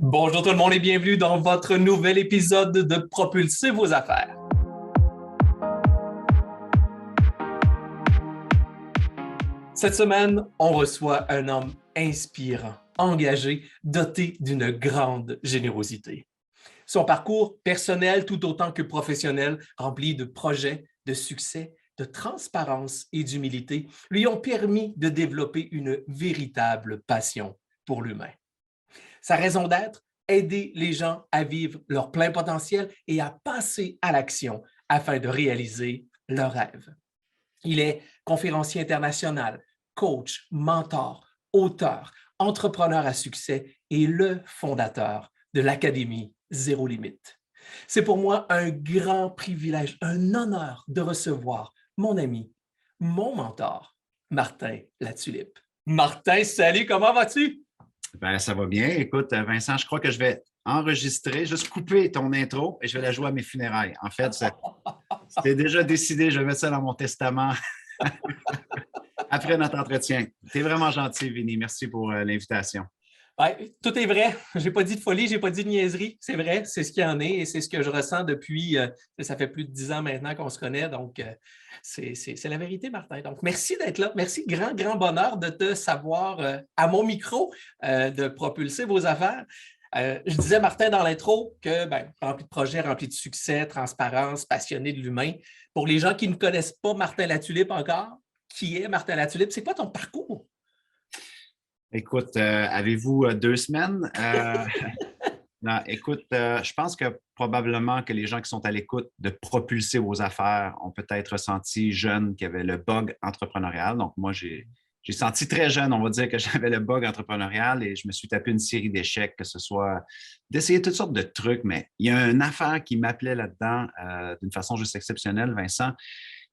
Bonjour tout le monde et bienvenue dans votre nouvel épisode de Propulser vos affaires. Cette semaine, on reçoit un homme inspirant, engagé, doté d'une grande générosité. Son parcours personnel tout autant que professionnel, rempli de projets, de succès, de transparence et d'humilité, lui ont permis de développer une véritable passion pour l'humain. Sa raison d'être, aider les gens à vivre leur plein potentiel et à passer à l'action afin de réaliser leurs rêves. Il est conférencier international, coach, mentor, auteur, entrepreneur à succès et le fondateur de l'Académie Zéro Limite. C'est pour moi un grand privilège, un honneur de recevoir mon ami, mon mentor, Martin Latulippe. Martin, salut, comment vas-tu? Ben, ça va bien. Écoute, Vincent, je crois que je vais enregistrer, juste couper ton intro et je vais la jouer à mes funérailles. En fait, c'était déjà décidé. Je vais mettre ça dans mon testament après notre entretien. Tu es vraiment gentil, Vinny. Merci pour l'invitation. Ouais, tout est vrai. J'ai pas dit de folie, j'ai pas dit de niaiserie. C'est vrai, c'est ce qu'il y en est et c'est ce que je ressens depuis, ça fait plus de 10 ans maintenant qu'on se connaît. Donc, c'est la vérité, Martin. Donc, merci d'être là. Merci, grand, grand bonheur de te savoir à mon micro, de propulser vos affaires. Je disais, Martin, dans l'intro, que rempli de projets, rempli de succès, transparence, passionné de l'humain. Pour les gens qui ne connaissent pas Martin Latulippe encore, qui est Martin Latulippe? C'est quoi ton parcours? Écoute, avez-vous 2 semaines? Non, écoute, je pense que probablement que les gens qui sont à l'écoute de propulser vos affaires ont peut-être ressenti jeune qu'il y avait le bug entrepreneurial. Donc, moi, j'ai senti très jeune, on va dire, que j'avais le bug entrepreneurial et je me suis tapé une série d'échecs, que ce soit d'essayer toutes sortes de trucs, mais il y a une affaire qui m'appelait là-dedans d'une façon juste exceptionnelle, Vincent.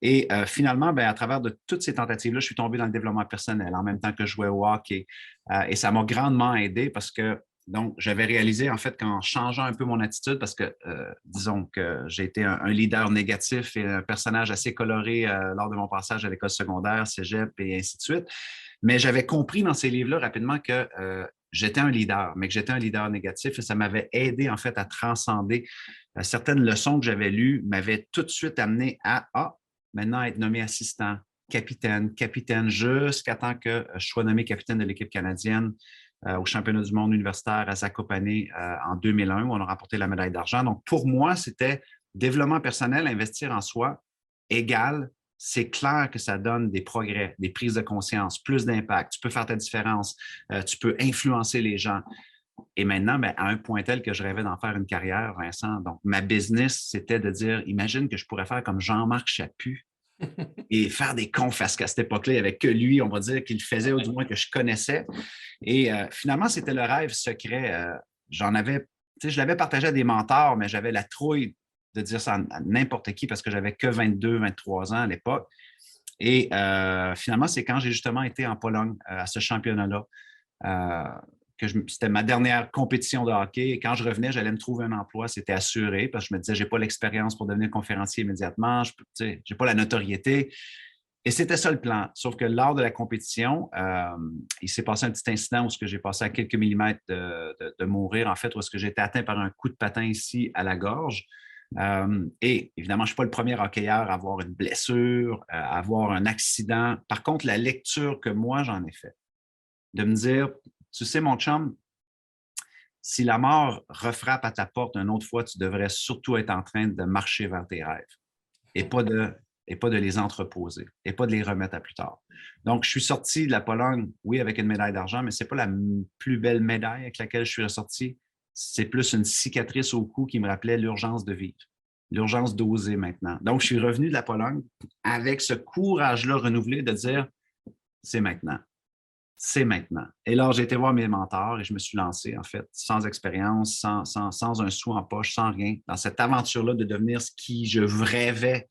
Et finalement, à travers de toutes ces tentatives-là, je suis tombé dans le développement personnel en même temps que je jouais au hockey. Et ça m'a grandement aidé parce que donc, j'avais réalisé en fait qu'en changeant un peu mon attitude, parce que disons que j'ai été un leader négatif et un personnage assez coloré lors de mon passage à l'école secondaire, cégep et ainsi de suite, mais j'avais compris dans ces livres-là rapidement que j'étais un leader, mais que j'étais un leader négatif et ça m'avait aidé en fait à transcender certaines leçons que j'avais lues, m'avaient tout de suite amené à maintenant être nommé assistant, capitaine, jusqu'à temps que je sois nommé capitaine de l'équipe canadienne au championnat du monde universitaire à Zakopane en 2001, où on a remporté la médaille d'argent. Donc, pour moi, c'était développement personnel, investir en soi, égal. C'est clair que ça donne des progrès, des prises de conscience, plus d'impact. Tu peux faire ta différence, tu peux influencer les gens. Et maintenant, à un point tel que je rêvais d'en faire une carrière, Vincent. Donc, ma business, c'était de dire, imagine que je pourrais faire comme Jean-Marc Chaput et faire des confs, parce qu'à cette époque-là, il n'y avait que lui, on va dire, qu'il faisait, ou du moins que je connaissais. Et finalement, c'était le rêve secret. J'en avais, je l'avais partagé à des mentors, mais j'avais la trouille de dire ça à n'importe qui parce que j'avais que 22, 23 ans à l'époque. Et finalement, c'est quand j'ai justement été en Pologne à ce championnat-là. C'était ma dernière compétition de hockey. Et quand je revenais, j'allais me trouver un emploi. C'était assuré parce que je me disais, je n'ai pas l'expérience pour devenir conférencier immédiatement. Je n'ai pas la notoriété. Et c'était ça le plan. Sauf que lors de la compétition, il s'est passé un petit incident où j'ai passé à quelques millimètres de mourir, en fait, où j'ai été atteint par un coup de patin ici à la gorge. Et évidemment, je ne suis pas le premier hockeyeur à avoir une blessure, à avoir un accident. Par contre, la lecture que moi, j'en ai fait, de me dire, tu sais, mon chum, si la mort refrappe à ta porte une autre fois, tu devrais surtout être en train de marcher vers tes rêves et pas de les entreposer et pas de les remettre à plus tard. Donc, je suis sorti de la Pologne, oui, avec une médaille d'argent, mais ce n'est pas la plus belle médaille avec laquelle je suis ressorti. C'est plus une cicatrice au cou qui me rappelait l'urgence de vivre, l'urgence d'oser maintenant. Donc, je suis revenu de la Pologne avec ce courage-là renouvelé de dire, c'est maintenant. C'est maintenant. Et là, j'ai été voir mes mentors et je me suis lancé, en fait, sans expérience, sans un sou en poche, sans rien, dans cette aventure-là de devenir ce qui je rêvais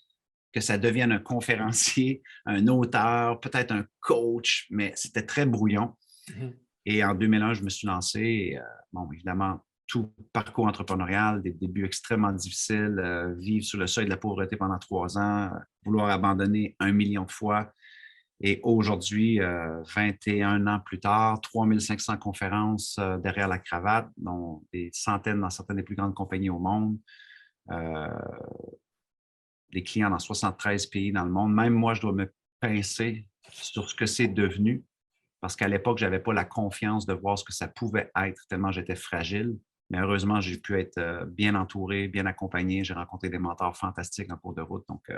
que ça devienne un conférencier, un auteur, peut-être un coach, mais c'était très brouillon. Et en 2001, je me suis lancé. Et, évidemment, tout parcours entrepreneurial, des débuts extrêmement difficiles, vivre sur le seuil de la pauvreté pendant 3 ans, vouloir abandonner 1 million de fois. Et aujourd'hui, 21 ans plus tard, 3500 conférences derrière la cravate, dont des centaines dans certaines des plus grandes compagnies au monde, des clients dans 73 pays dans le monde. Même moi, je dois me pincer sur ce que c'est devenu, parce qu'à l'époque, je n'avais pas la confiance de voir ce que ça pouvait être, tellement j'étais fragile. Mais heureusement, j'ai pu être bien entouré, bien accompagné. J'ai rencontré des mentors fantastiques en cours de route. Donc,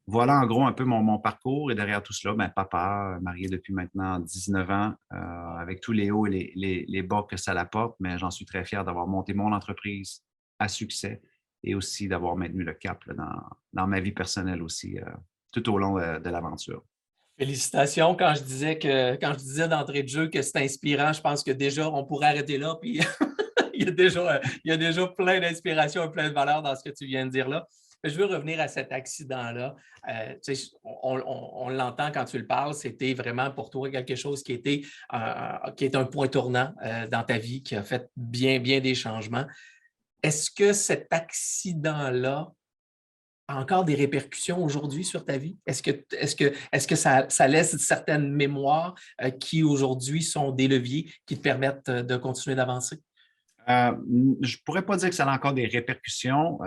voilà en gros un peu mon parcours. Et derrière tout cela, ben, papa, marié depuis maintenant 19 ans, avec tous les hauts et les bas que ça apporte, mais j'en suis très fier d'avoir monté mon entreprise à succès et aussi d'avoir maintenu le cap là, dans ma vie personnelle aussi, tout au long de l'aventure. Félicitations. Quand je disais d'entrée de jeu que c'est inspirant, je pense que déjà, on pourrait arrêter là. Puis il y a déjà plein d'inspiration et plein de valeur dans ce que tu viens de dire là. Je veux revenir à cet accident-là. On l'entend quand tu le parles, c'était vraiment pour toi quelque chose qui est un point tournant dans ta vie, qui a fait bien, bien des changements. Est-ce que cet accident-là a encore des répercussions aujourd'hui sur ta vie? Est-ce que ça laisse certaines mémoires qui aujourd'hui sont des leviers qui te permettent de continuer d'avancer? Je ne pourrais pas dire que ça a encore des répercussions.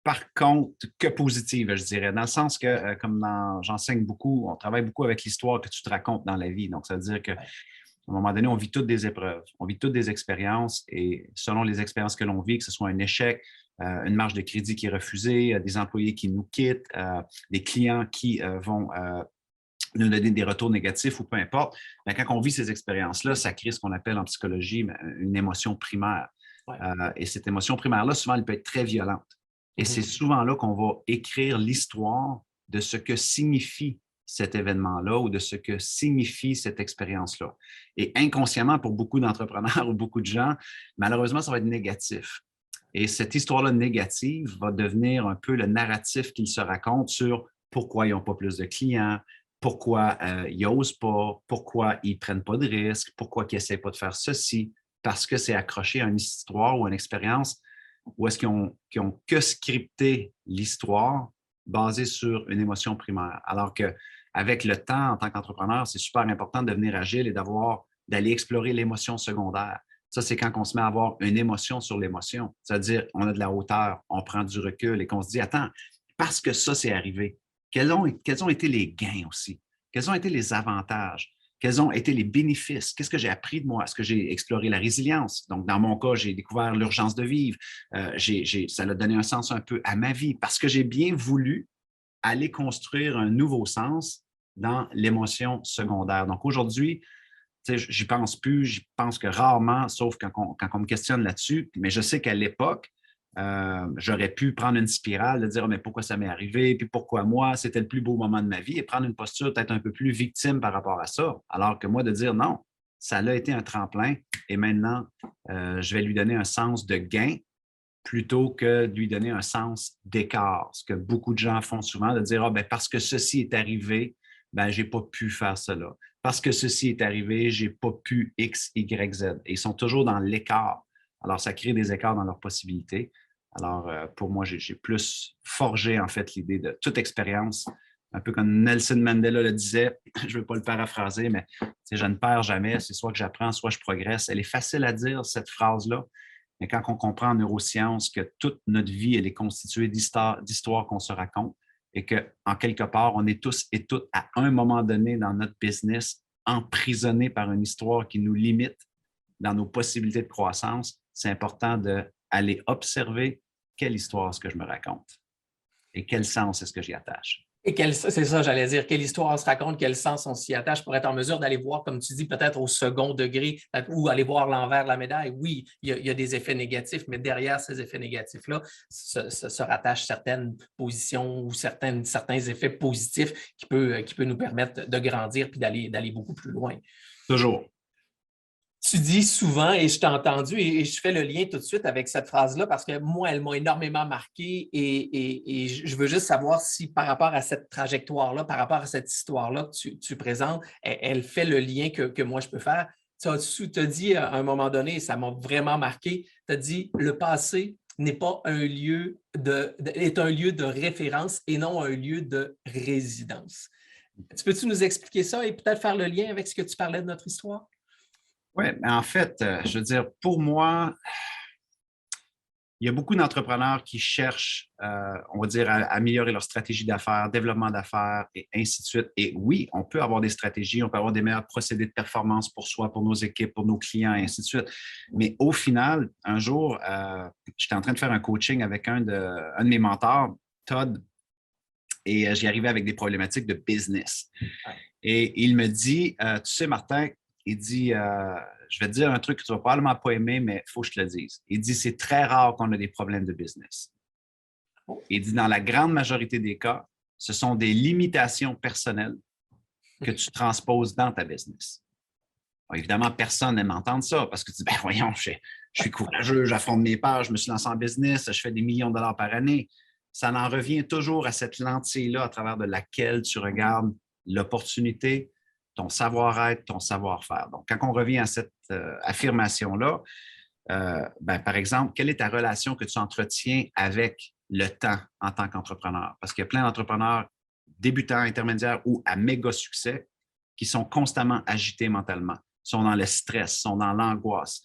Par contre, que positives, je dirais, dans le sens que, comme j'enseigne beaucoup, on travaille beaucoup avec l'histoire que tu te racontes dans la vie. Donc, ça veut dire qu'à un moment donné, on vit toutes des épreuves, on vit toutes des expériences et selon les expériences que l'on vit, que ce soit un échec, une marge de crédit qui est refusée, des employés qui nous quittent, des clients qui vont nous donner des retours négatifs ou peu importe, bien, quand on vit ces expériences-là, ça crée ce qu'on appelle en psychologie une émotion primaire. Ouais. Et cette émotion primaire-là, souvent, elle peut être très violente. Et c'est souvent là qu'on va écrire l'histoire de ce que signifie cet événement-là ou de ce que signifie cette expérience-là. Et inconsciemment, pour beaucoup d'entrepreneurs ou beaucoup de gens, malheureusement, ça va être négatif. Et cette histoire-là négative va devenir un peu le narratif qu'ils se racontent sur pourquoi ils n'ont pas plus de clients, pourquoi ils n'osent pas, pourquoi ils ne prennent pas de risques, pourquoi ils n'essaient pas de faire ceci, parce que c'est accroché à une histoire ou à une expérience où est-ce qu'ils ont que scripté l'histoire basée sur une émotion primaire. Alors qu'avec le temps, en tant qu'entrepreneur, c'est super important de devenir agile et d'aller explorer l'émotion secondaire. Ça, c'est quand on se met à avoir une émotion sur l'émotion. C'est-à-dire, on a de la hauteur, on prend du recul et qu'on se dit, attends, parce que ça, c'est arrivé, quels ont été les gains aussi? Quels ont été les avantages? Quels ont été les bénéfices? Qu'est-ce que j'ai appris de moi? Est-ce que j'ai exploré la résilience? Donc, dans mon cas, j'ai découvert l'urgence de vivre. Ça a donné un sens un peu à ma vie parce que j'ai bien voulu aller construire un nouveau sens dans l'émotion secondaire. Donc, aujourd'hui, j'y pense plus, j'y pense que rarement, sauf quand on me questionne là-dessus. Mais je sais qu'à l'époque, j'aurais pu prendre une spirale, de dire mais pourquoi ça m'est arrivé, puis pourquoi moi, c'était le plus beau moment de ma vie, et prendre une posture peut-être un peu plus victime par rapport à ça. Alors que moi, de dire non, ça a été un tremplin, et maintenant, je vais lui donner un sens de gain plutôt que de lui donner un sens d'écart. Ce que beaucoup de gens font souvent, de dire ben, parce que ceci est arrivé, ben, je n'ai pas pu faire cela. Parce que ceci est arrivé, je n'ai pas pu X, Y, Z. Et ils sont toujours dans l'écart. Alors, ça crée des écarts dans leurs possibilités. Alors, pour moi, j'ai plus forgé, en fait, l'idée de toute expérience, un peu comme Nelson Mandela le disait, je ne veux pas le paraphraser, mais je ne perds jamais, c'est soit que j'apprends, soit je progresse. Elle est facile à dire, cette phrase-là, mais quand on comprend en neurosciences que toute notre vie, elle est constituée d'histoires qu'on se raconte et qu'en quelque part, on est tous et toutes, à un moment donné dans notre business, emprisonnés par une histoire qui nous limite dans nos possibilités de croissance, c'est important d'aller observer quelle histoire est-ce que je me raconte et quel sens est-ce que j'y attache. Et c'est ça, j'allais dire, quelle histoire on se raconte, quel sens on s'y attache pour être en mesure d'aller voir, comme tu dis, peut-être au second degré ou aller voir l'envers de la médaille. Oui, il y a des effets négatifs, mais derrière ces effets négatifs-là se rattachent certaines positions ou certains effets positifs qui peuvent nous permettre de grandir puis d'aller beaucoup plus loin. Toujours. Tu dis souvent, et je t'ai entendu, et je fais le lien tout de suite avec cette phrase-là parce que moi, elle m'a énormément marqué et je veux juste savoir si par rapport à cette trajectoire-là, par rapport à cette histoire-là que tu présentes, elle fait le lien que moi je peux faire. Tu as dit à un moment donné, et ça m'a vraiment marqué, tu as dit le passé n'est pas est un lieu de référence et non un lieu de résidence. Peux-tu nous expliquer ça et peut-être faire le lien avec ce que tu parlais de notre histoire? Oui, mais en fait, je veux dire, pour moi, il y a beaucoup d'entrepreneurs qui cherchent, on va dire, à améliorer leur stratégie d'affaires, développement d'affaires et ainsi de suite. Et oui, on peut avoir des stratégies, on peut avoir des meilleurs procédés de performance pour soi, pour nos équipes, pour nos clients et ainsi de suite. Mais au final, un jour, j'étais en train de faire un coaching avec un de mes mentors, Todd, et j'y arrivais avec des problématiques de business. Et il me dit, tu sais, Martin, il dit, je vais te dire un truc que tu ne vas probablement pas aimer, mais il faut que je te le dise. Il dit, c'est très rare qu'on ait des problèmes de business. Il dit, dans la grande majorité des cas, ce sont des limitations personnelles que tu transposes dans ta business. Alors, évidemment, personne n'aime entendre ça parce que tu dis, ben voyons, je suis courageux, j'affronte mes peurs, je me suis lancé en business, je fais des millions de dollars par année. Ça en revient toujours à cette lentille-là à travers de laquelle tu regardes l'opportunité, ton savoir-être, ton savoir-faire. Donc, quand on revient à cette affirmation-là, par exemple, quelle est ta relation que tu entretiens avec le temps en tant qu'entrepreneur? Parce qu'il y a plein d'entrepreneurs débutants, intermédiaires ou à méga succès qui sont constamment agités mentalement, sont dans le stress, sont dans l'angoisse,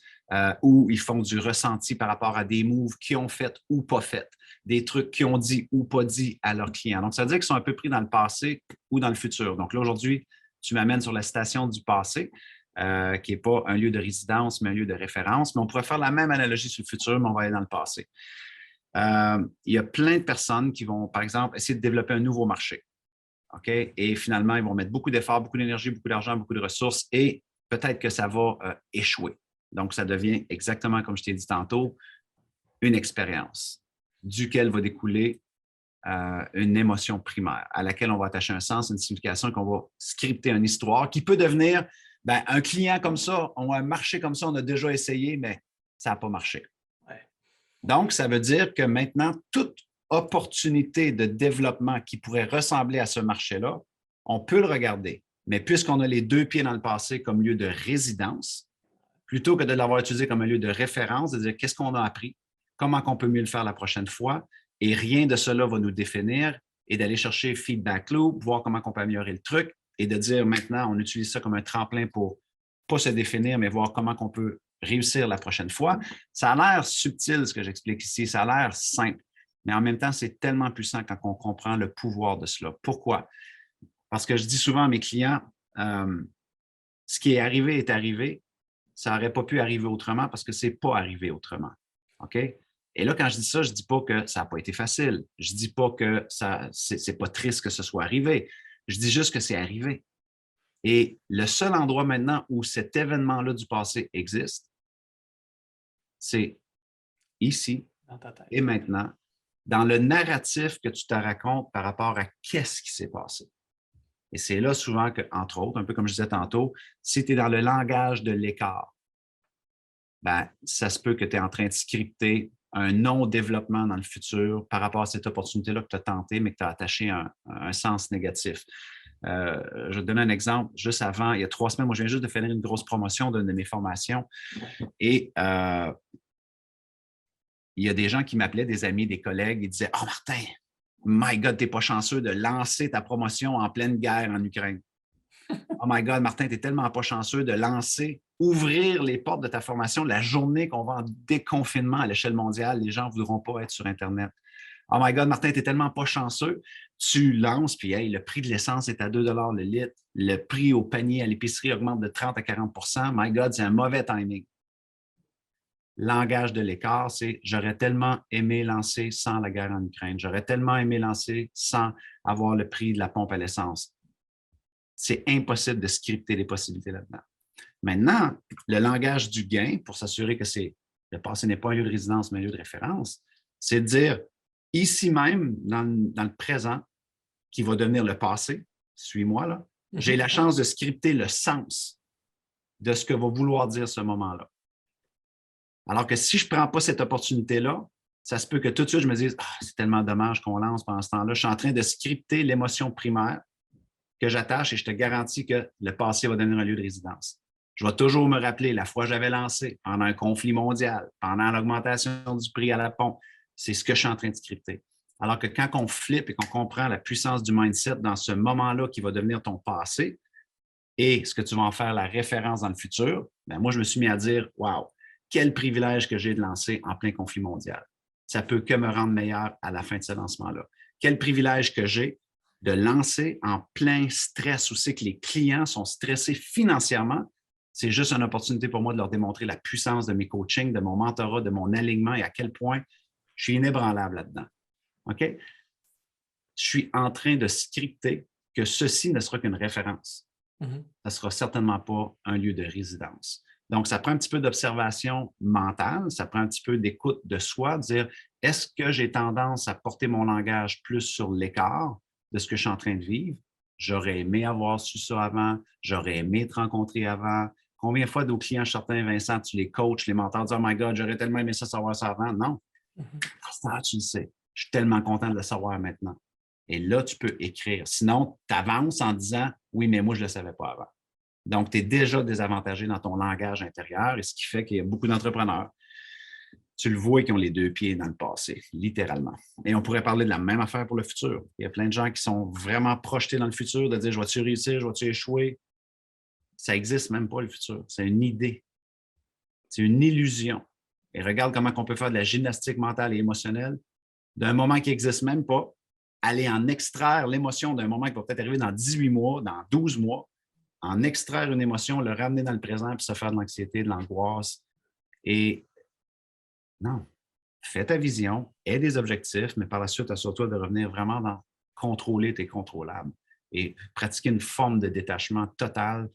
ou ils font du ressenti par rapport à des moves qu'ils ont fait ou pas fait, des trucs qu'ils ont dit ou pas dit à leurs clients. Donc, ça veut dire qu'ils sont un peu pris dans le passé ou dans le futur. Donc là, aujourd'hui, tu m'amènes sur la station du passé, qui n'est pas un lieu de résidence, mais un lieu de référence. Mais on pourrait faire la même analogie sur le futur, mais on va aller dans le passé. Il y a plein de personnes qui vont, par exemple, essayer de développer un nouveau marché. OK? Et finalement, ils vont mettre beaucoup d'efforts, beaucoup d'énergie, beaucoup d'argent, beaucoup de ressources et peut-être que ça va échouer. Donc, ça devient exactement comme je t'ai dit tantôt, une expérience duquel va découler une émotion primaire à laquelle on va attacher un sens, une signification, qu'on va scripter une histoire qui peut devenir un client comme ça, un marché comme ça, on a déjà essayé, mais ça n'a pas marché. Ouais. Donc, ça veut dire que maintenant, toute opportunité de développement qui pourrait ressembler à ce marché-là, on peut le regarder. Mais puisqu'on a les deux pieds dans le passé comme lieu de résidence, plutôt que de l'avoir utilisé comme un lieu de référence, de dire qu'est-ce qu'on a appris, comment on peut mieux le faire la prochaine fois, et rien de cela va nous définir, et d'aller chercher feedback loop, voir comment on peut améliorer le truc, et de dire maintenant, on utilise ça comme un tremplin pour pas se définir, mais voir comment on peut réussir la prochaine fois. Ça a l'air subtil, ce que j'explique ici, ça a l'air simple, mais en même temps, c'est tellement puissant quand on comprend le pouvoir de cela. Pourquoi? Parce que je dis souvent à mes clients, ce qui est arrivé, ça n'aurait pas pu arriver autrement parce que ce n'est pas arrivé autrement. OK? Et là, quand je dis ça, je ne dis pas que ça n'a pas été facile. Je ne dis pas que ce n'est pas triste que ce soit arrivé. Je dis juste que c'est arrivé. Et le seul endroit maintenant où cet événement-là du passé existe, c'est ici et maintenant, dans le narratif que tu te racontes par rapport à qu'est-ce qui s'est passé. Et c'est là souvent que, entre autres, un peu comme je disais tantôt, si tu es dans le langage de l'écart, ça se peut que tu es en train de scripter un non-développement dans le futur par rapport à cette opportunité-là que tu as tenté, mais que tu as attaché un sens négatif. Je vais te donner un exemple. Juste avant, il y a 3 semaines, moi, je viens juste de finir une grosse promotion d'une de mes formations et il y a des gens qui m'appelaient, des amis, des collègues, ils disaient « Oh Martin, my God, t'es pas chanceux de lancer ta promotion en pleine guerre en Ukraine. Oh my God, Martin, t'es tellement pas chanceux de ouvrir les portes de ta formation la journée qu'on va en déconfinement à l'échelle mondiale. Les gens ne voudront pas être sur Internet. Oh my God, Martin, t'es tellement pas chanceux. Tu lances, puis hey, le prix de l'essence est à 2 $ le litre. Le prix au panier à l'épicerie augmente de 30 à 40 %. My God, c'est un mauvais timing. Langage de l'écart, c'est j'aurais tellement aimé lancer sans la guerre en Ukraine. J'aurais tellement aimé lancer sans avoir le prix de la pompe à l'essence. C'est impossible de scripter les possibilités là-dedans. Maintenant, le langage du gain, pour s'assurer que le passé n'est pas un lieu de résidence, mais un lieu de référence, c'est de dire ici même, dans le présent, qui va devenir le passé, suis-moi là, j'ai la chance de scripter le sens de ce que va vouloir dire ce moment-là. Alors que si je ne prends pas cette opportunité-là, ça se peut que tout de suite, je me dise « c'est tellement dommage qu'on lance pendant ce temps-là. » Je suis en train de scripter l'émotion primaire que j'attache et je te garantis que le passé va devenir un lieu de résidence. Je vais toujours me rappeler la fois que j'avais lancé pendant un conflit mondial, pendant l'augmentation du prix à la pompe. C'est ce que je suis en train de scripter. Alors que quand on flippe et qu'on comprend la puissance du mindset dans ce moment-là qui va devenir ton passé et ce que tu vas en faire la référence dans le futur, bien, moi, je me suis mis à dire, wow, quel privilège que j'ai de lancer en plein conflit mondial. Ça peut que me rendre meilleur à la fin de ce lancement-là. Quel privilège que j'ai de lancer en plein stress, où c'est que les clients sont stressés financièrement. C'est juste une opportunité pour moi de leur démontrer la puissance de mes coachings, de mon mentorat, de mon alignement et à quel point je suis inébranlable là-dedans. OK? Je suis en train de scripter que ceci ne sera qu'une référence. Ça ne sera certainement pas un lieu de résidence. Donc, ça prend un petit peu d'observation mentale, ça prend un petit peu d'écoute de soi, de dire, est-ce que j'ai tendance à porter mon langage plus sur l'écart de ce que je suis en train de vivre? J'aurais aimé avoir su ça avant, j'aurais aimé te rencontrer avant. Combien de fois nos clients, certains, Vincent, tu les coaches, les mentors, disent, oh my God, j'aurais tellement aimé ça savoir ça avant. Non, tu le sais. Je suis tellement content de le savoir maintenant. Et là, tu peux écrire. Sinon, tu avances en disant, oui, mais moi, je ne le savais pas avant. Donc, tu es déjà désavantagé dans ton langage intérieur et ce qui fait qu'il y a beaucoup d'entrepreneurs, tu le vois, qui ont les deux pieds dans le passé, littéralement. Et on pourrait parler de la même affaire pour le futur. Il y a plein de gens qui sont vraiment projetés dans le futur, de dire, je vais-tu réussir, je vais-tu échouer? Ça n'existe même pas, le futur. C'est une idée. C'est une illusion. Et regarde comment on peut faire de la gymnastique mentale et émotionnelle d'un moment qui n'existe même pas, aller en extraire l'émotion d'un moment qui va peut-être arriver dans 18 mois, dans 12 mois, en extraire une émotion, le ramener dans le présent, puis se faire de l'anxiété, de l'angoisse. Et non, fais ta vision, aie des objectifs, mais par la suite, assure-toi de revenir vraiment dans contrôler tes contrôlables et pratiquer une forme de détachement total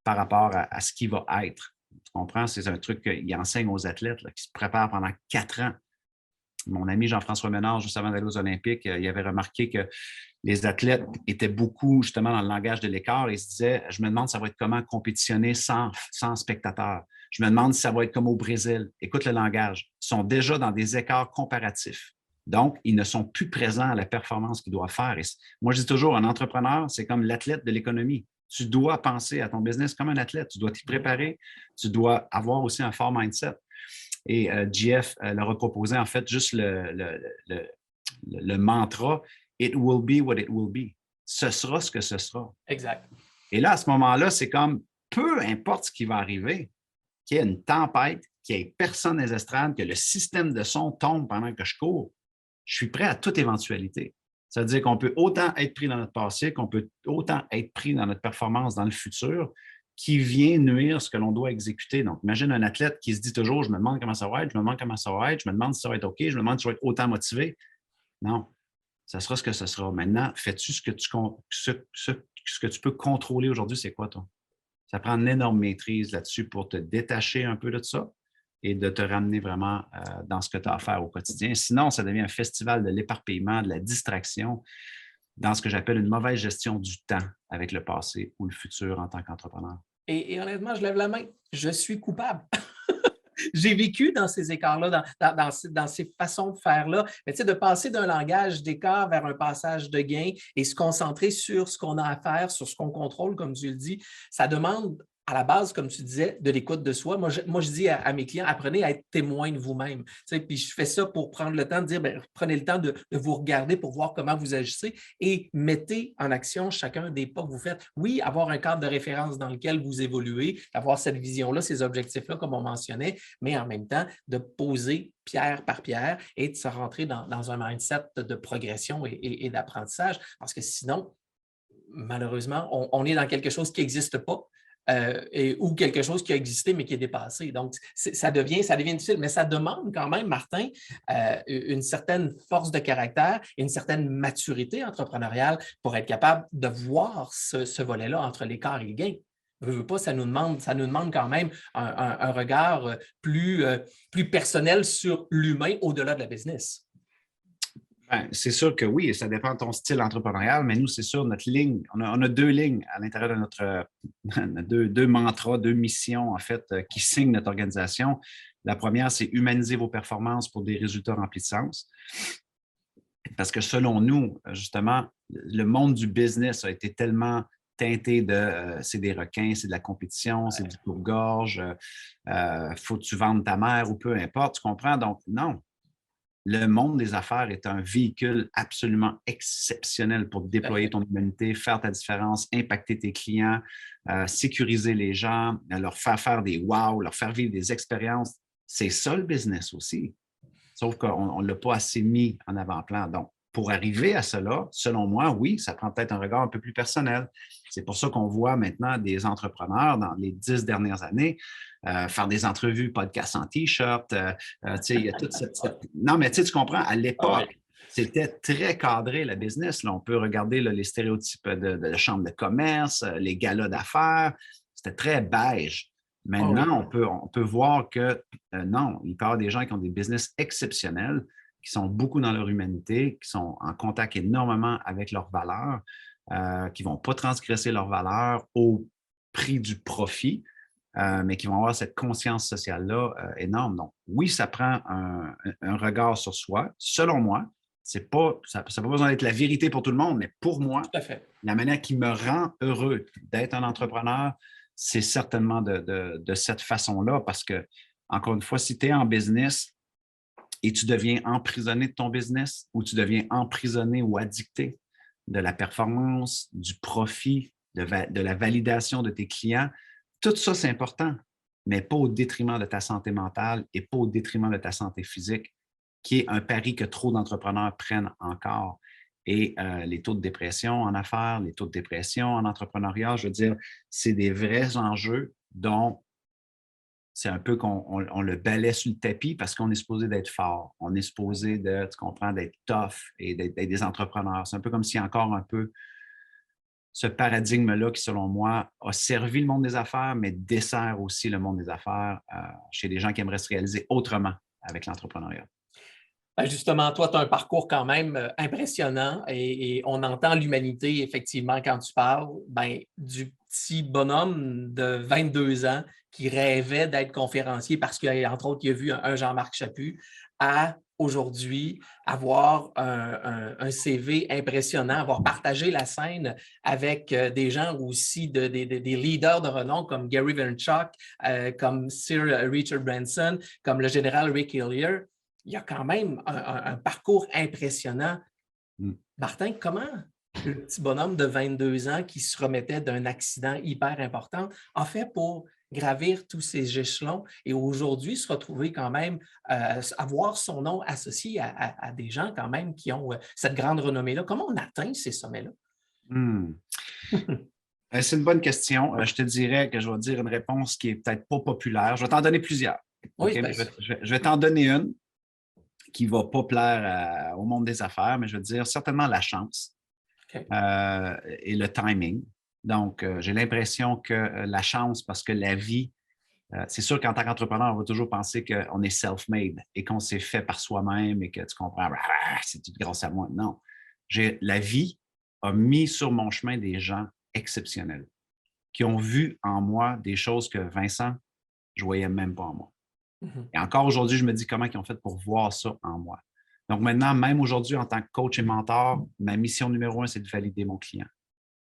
par rapport à ce qui va être. Tu comprends? C'est un truc qu'il enseigne aux athlètes là, qui se préparent pendant 4 ans. Mon ami Jean-François Ménard, juste avant d'aller aux Olympiques, il avait remarqué que les athlètes étaient beaucoup justement dans le langage de l'écart et il se disait, je me demande ça va être comment compétitionner sans spectateurs. Je me demande si ça va être comme au Brésil. Écoute le langage. Ils sont déjà dans des écarts comparatifs. Donc, ils ne sont plus présents à la performance qu'ils doivent faire. Et moi, je dis toujours, un entrepreneur, c'est comme l'athlète de l'économie. Tu dois penser à ton business comme un athlète. Tu dois t'y préparer. Tu dois avoir aussi un fort mindset. Et GF leur a proposé en fait juste le mantra « It will be what it will be ». Ce sera ce que ce sera. Exact. Et là, à ce moment-là, c'est comme peu importe ce qui va arriver, qu'il y ait une tempête, qu'il n'y ait personne dans les estrades, que le système de son tombe pendant que je cours, je suis prêt à toute éventualité. Ça veut dire qu'on peut autant être pris dans notre passé, qu'on peut autant être pris dans notre performance dans le futur, qui vient nuire ce que l'on doit exécuter. Donc, imagine un athlète qui se dit toujours, je me demande comment ça va être, je me demande comment ça va être, je me demande si ça va être OK, je me demande si je vais être autant motivé. Non, ça sera ce que ce sera. Maintenant, fais-tu ce que tu peux contrôler aujourd'hui, c'est quoi, toi? Ça prend une énorme maîtrise là-dessus pour te détacher un peu de ça et de te ramener vraiment dans ce que tu as à faire au quotidien. Sinon, ça devient un festival de l'éparpillement, de la distraction, dans ce que j'appelle une mauvaise gestion du temps avec le passé ou le futur en tant qu'entrepreneur. Et honnêtement, je lève la main. Je suis coupable. J'ai vécu dans ces écarts-là, dans ces façons de faire-là. Mais tu sais, de passer d'un langage d'écart vers un passage de gain et se concentrer sur ce qu'on a à faire, sur ce qu'on contrôle, comme tu le dis, ça demande à la base, comme tu disais, de l'écoute de soi. Moi, je dis à mes clients, apprenez à être témoin de vous-même. Tu sais, puis je fais ça pour prendre le temps de dire, bien, prenez le temps de vous regarder pour voir comment vous agissez et mettez en action chacun des pas que vous faites. Oui, avoir un cadre de référence dans lequel vous évoluez, avoir cette vision-là, ces objectifs-là, comme on mentionnait, mais en même temps, de poser pierre par pierre et de se rentrer dans un mindset de progression et d'apprentissage. Parce que sinon, malheureusement, on est dans quelque chose qui n'existe pas. Ou quelque chose qui a existé mais qui est dépassé. Donc, ça devient difficile, mais ça demande quand même, Martin, une certaine force de caractère et une certaine maturité entrepreneuriale pour être capable de voir ce volet-là entre l'écart et le gain. Veux pas, ça nous demande quand même un regard plus personnel sur l'humain au-delà de la business. Ben, c'est sûr que oui, ça dépend de ton style entrepreneurial, mais nous, c'est sûr, notre ligne, on a 2 lignes à l'intérieur de notre deux mantras, 2 missions, en fait, qui signent notre organisation. La première, c'est humaniser vos performances pour des résultats remplis de sens. Parce que selon nous, justement, le monde du business a été tellement teinté de c'est des requins, c'est de la compétition, c'est du court-gorge, faut que tu vendes ta mère ou peu importe, tu comprends? Donc, non. le monde des affaires est un véhicule absolument exceptionnel pour déployer ton humanité, faire ta différence, impacter tes clients, sécuriser les gens, leur faire faire des wow, leur faire vivre des expériences. C'est ça le business aussi. Sauf qu'on ne l'a pas assez mis en avant-plan. Donc, pour arriver à cela, selon moi, oui, ça prend peut-être un regard un peu plus personnel. C'est pour ça qu'on voit maintenant des entrepreneurs dans les 10 dernières années faire des entrevues, podcasts en T-shirt. Il y a toute Non, mais tu comprends, à l'époque, c'était très cadré, la business. Là, on peut regarder là, les stéréotypes de chambre de commerce, les galas d'affaires. C'était très beige. Maintenant, on peut voir que non, il peut y avoir des gens qui ont des business exceptionnels, qui sont beaucoup dans leur humanité, qui sont en contact énormément avec leurs valeurs, qui ne vont pas transgresser leurs valeurs au prix du profit, mais qui vont avoir cette conscience sociale-là énorme. Donc, oui, ça prend un regard sur soi. Selon moi, ça n'a pas besoin d'être la vérité pour tout le monde, mais pour moi, la manière qui me rend heureux d'être un entrepreneur, c'est certainement de cette façon-là, parce que, encore une fois, si tu es en business et tu deviens emprisonné de ton business ou tu deviens emprisonné ou addicté de la performance, du profit, de la validation de tes clients, tout ça, c'est important, mais pas au détriment de ta santé mentale et pas au détriment de ta santé physique, qui est un pari que trop d'entrepreneurs prennent encore. Et les taux de dépression en affaires, les taux de dépression en entrepreneuriat, je veux dire, c'est des vrais enjeux dont c'est un peu qu'on le balaie sur le tapis parce qu'on est supposé d'être fort. On est supposé tu comprends, d'être tough et d'être des entrepreneurs. C'est un peu comme s'il y a encore un peu ce paradigme-là qui, selon moi, a servi le monde des affaires, mais dessert aussi le monde des affaires chez des gens qui aimeraient se réaliser autrement avec l'entrepreneuriat. Justement, toi, tu as un parcours quand même impressionnant et on entend l'humanité, effectivement, quand tu parles du petit bonhomme de 22 ans qui rêvait d'être conférencier parce qu'entre autres, il a vu un Jean-Marc Chaput, à aujourd'hui avoir un CV impressionnant, avoir partagé la scène avec des gens aussi, des leaders de renom comme Gary Vaynerchuk, comme Sir Richard Branson, comme le général Rick Hillier. Il y a quand même un parcours impressionnant. Martin, comment le petit bonhomme de 22 ans qui se remettait d'un accident hyper important a fait pour gravir tous ces échelons et aujourd'hui se retrouver quand même, avoir son nom associé à des gens quand même qui ont cette grande renommée-là? Comment on atteint ces sommets-là? C'est une bonne question. Je te dirais que je vais dire une réponse qui est peut-être pas populaire. Je vais t'en donner plusieurs. Oui, okay? Je vais t'en donner une qui ne va pas plaire au monde des affaires, mais je veux dire certainement la chance et le timing. Donc, j'ai l'impression que la chance, parce que la vie, c'est sûr qu'en tant qu'entrepreneur, on va toujours penser qu'on est self-made et qu'on s'est fait par soi-même et que tu comprends, c'est tout grâce à moi. Non. La vie a mis sur mon chemin des gens exceptionnels qui ont vu en moi des choses que Vincent, je ne voyais même pas en moi. Et encore aujourd'hui, je me dis comment ils ont fait pour voir ça en moi. Donc maintenant, même aujourd'hui, en tant que coach et mentor, ma mission numéro 1, c'est de valider mon client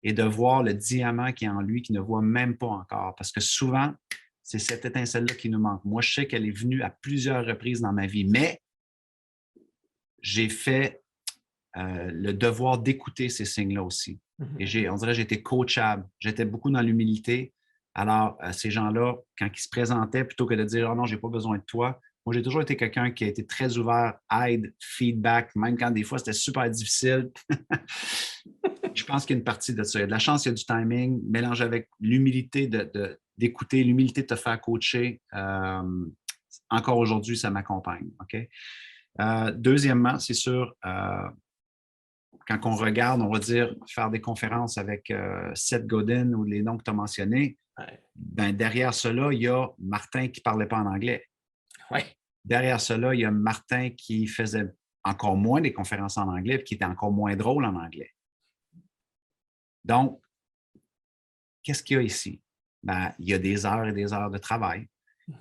et de voir le diamant qui est en lui, qui ne voit même pas encore. Parce que souvent, c'est cette étincelle-là qui nous manque. Moi, je sais qu'elle est venue à plusieurs reprises dans ma vie, mais j'ai fait le devoir d'écouter ces signes-là aussi. Et on dirait que j'étais coachable. J'étais beaucoup dans l'humilité. Alors, ces gens-là, quand ils se présentaient, plutôt que de dire « Oh non, je n'ai pas besoin de toi », moi, j'ai toujours été quelqu'un qui a été très ouvert, aide, feedback, même quand des fois, c'était super difficile. Je pense qu'il y a une partie de ça. Il y a de la chance, il y a du timing, mélangé avec l'humilité d'écouter, l'humilité de te faire coacher. Encore aujourd'hui, ça m'accompagne. Okay? Deuxièmement, c'est sûr, quand on regarde, on va dire, faire des conférences avec Seth Godin ou les noms que tu as mentionnés, derrière cela, il y a Martin qui ne parlait pas en anglais. Derrière cela, il y a Martin qui faisait encore moins des conférences en anglais et qui était encore moins drôle en anglais. Donc, qu'est-ce qu'il y a ici? Il y a des heures et des heures de travail.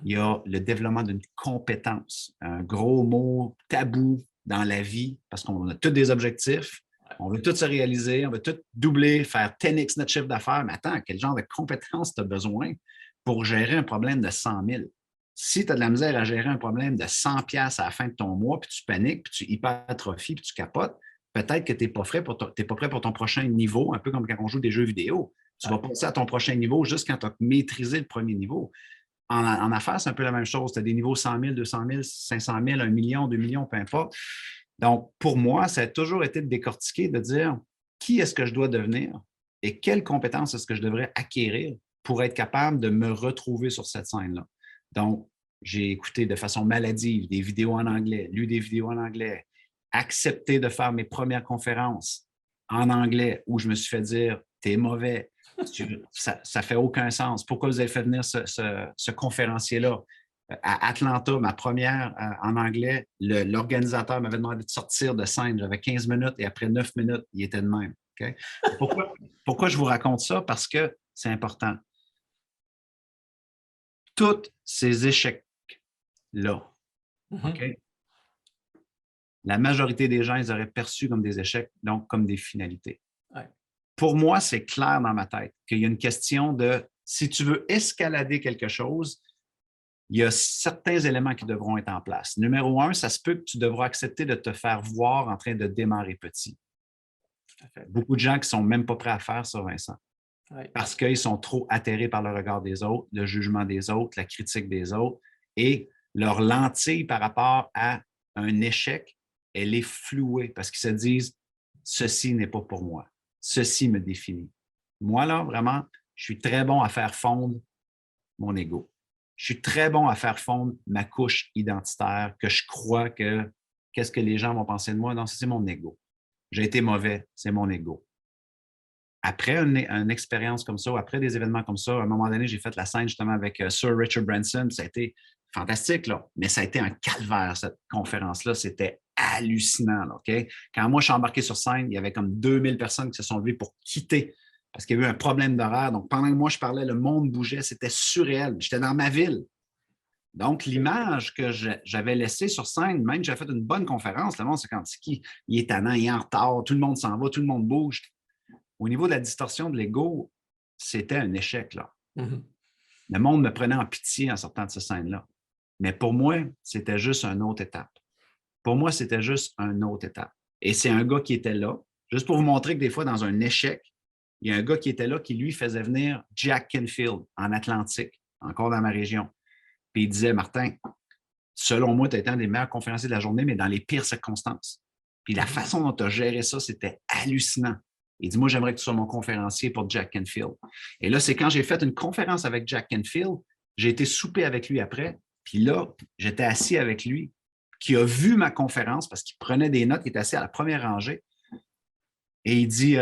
Il y a le développement d'une compétence, un gros mot tabou dans la vie parce qu'on a tous des objectifs. On veut tout se réaliser, on veut tout doubler, faire 10x notre chiffre d'affaires. Mais attends, quel genre de compétences tu as besoin pour gérer un problème de 100 000? Si tu as de la misère à gérer un problème de 100$ à la fin de ton mois, puis tu paniques, puis tu hypertrophies, puis tu capotes, peut-être que tu n'es pas prêt pour ton prochain niveau, un peu comme quand on joue des jeux vidéo. Tu vas passer à ton prochain niveau juste quand tu as maîtrisé le premier niveau. En affaires, c'est un peu la même chose. Tu as des niveaux 100 000, 200 000, 500 000, 1 million, 2 millions, peu importe. Donc, pour moi, ça a toujours été de décortiquer, de dire qui est-ce que je dois devenir et quelles compétences est-ce que je devrais acquérir pour être capable de me retrouver sur cette scène-là. Donc, j'ai écouté de façon maladive des vidéos en anglais, lu des vidéos en anglais, accepté de faire mes premières conférences en anglais où je me suis fait dire « t'es mauvais ». Ça ne fait aucun sens. Pourquoi vous avez fait venir ce conférencier-là? À Atlanta, ma première en anglais, l'organisateur m'avait demandé de sortir de scène. J'avais 15 minutes et après 9 minutes, il était de même. Okay? Pourquoi je vous raconte ça? Parce que c'est important. Tous ces échecs-là, okay? La majorité des gens, ils auraient perçu comme des échecs, donc comme des finalités. Ouais. Pour moi, c'est clair dans ma tête qu'il y a une question de si tu veux escalader quelque chose, il y a certains éléments qui devront être en place. Numéro 1, ça se peut que tu devras accepter de te faire voir en train de démarrer petit. Tout à fait. Beaucoup de gens qui ne sont même pas prêts à faire ça, Vincent. Oui. Parce qu'ils sont trop atterrés par le regard des autres, le jugement des autres, la critique des autres et leur lentille par rapport à un échec, elle est flouée parce qu'ils se disent « ceci n'est pas pour moi, ceci me définit ». Moi, là, vraiment, je suis très bon à faire fondre mon ego. Je suis très bon à faire fondre ma couche identitaire que je crois que qu'est-ce que les gens vont penser de moi? Non, c'est mon ego. J'ai été mauvais, c'est mon ego. Après une expérience comme ça, ou après des événements comme ça, à un moment donné, j'ai fait la scène justement avec Sir Richard Branson. Ça a été fantastique, là. Mais ça a été un calvaire, cette conférence-là. C'était hallucinant, là, OK? Quand moi, je suis embarqué sur scène, il y avait comme 2000 personnes qui se sont levées pour quitter parce qu'il y a eu un problème d'horaire. Donc, pendant que moi, je parlais, le monde bougeait. C'était surréel. J'étais dans ma ville. Donc, l'image que j'avais laissée sur scène, même que j'avais fait une bonne conférence, le monde, c'est quand c'est qui? Il est tannant, il est en retard, tout le monde s'en va, tout le monde bouge. Au niveau de la distorsion de l'ego, c'était un échec, là. Mm-hmm. Le monde me prenait en pitié en sortant de cette scène-là. Mais pour moi, c'était juste une autre étape. Pour moi, c'était juste une autre étape. Et c'est un gars qui était là, juste pour vous montrer que des fois, dans un échec, il y a un gars qui était là qui, lui, faisait venir Jack Canfield en Atlantique, encore dans ma région. Puis il disait, Martin, selon moi, tu as été un des meilleurs conférenciers de la journée, mais dans les pires circonstances. Puis la façon dont tu as géré ça, c'était hallucinant. Il dit, moi, j'aimerais que tu sois mon conférencier pour Jack Canfield. Et là, c'est quand j'ai fait une conférence avec Jack Canfield, j'ai été souper avec lui après. Puis là, j'étais assis avec lui, qui a vu ma conférence parce qu'il prenait des notes, il était assis à la première rangée. Et il dit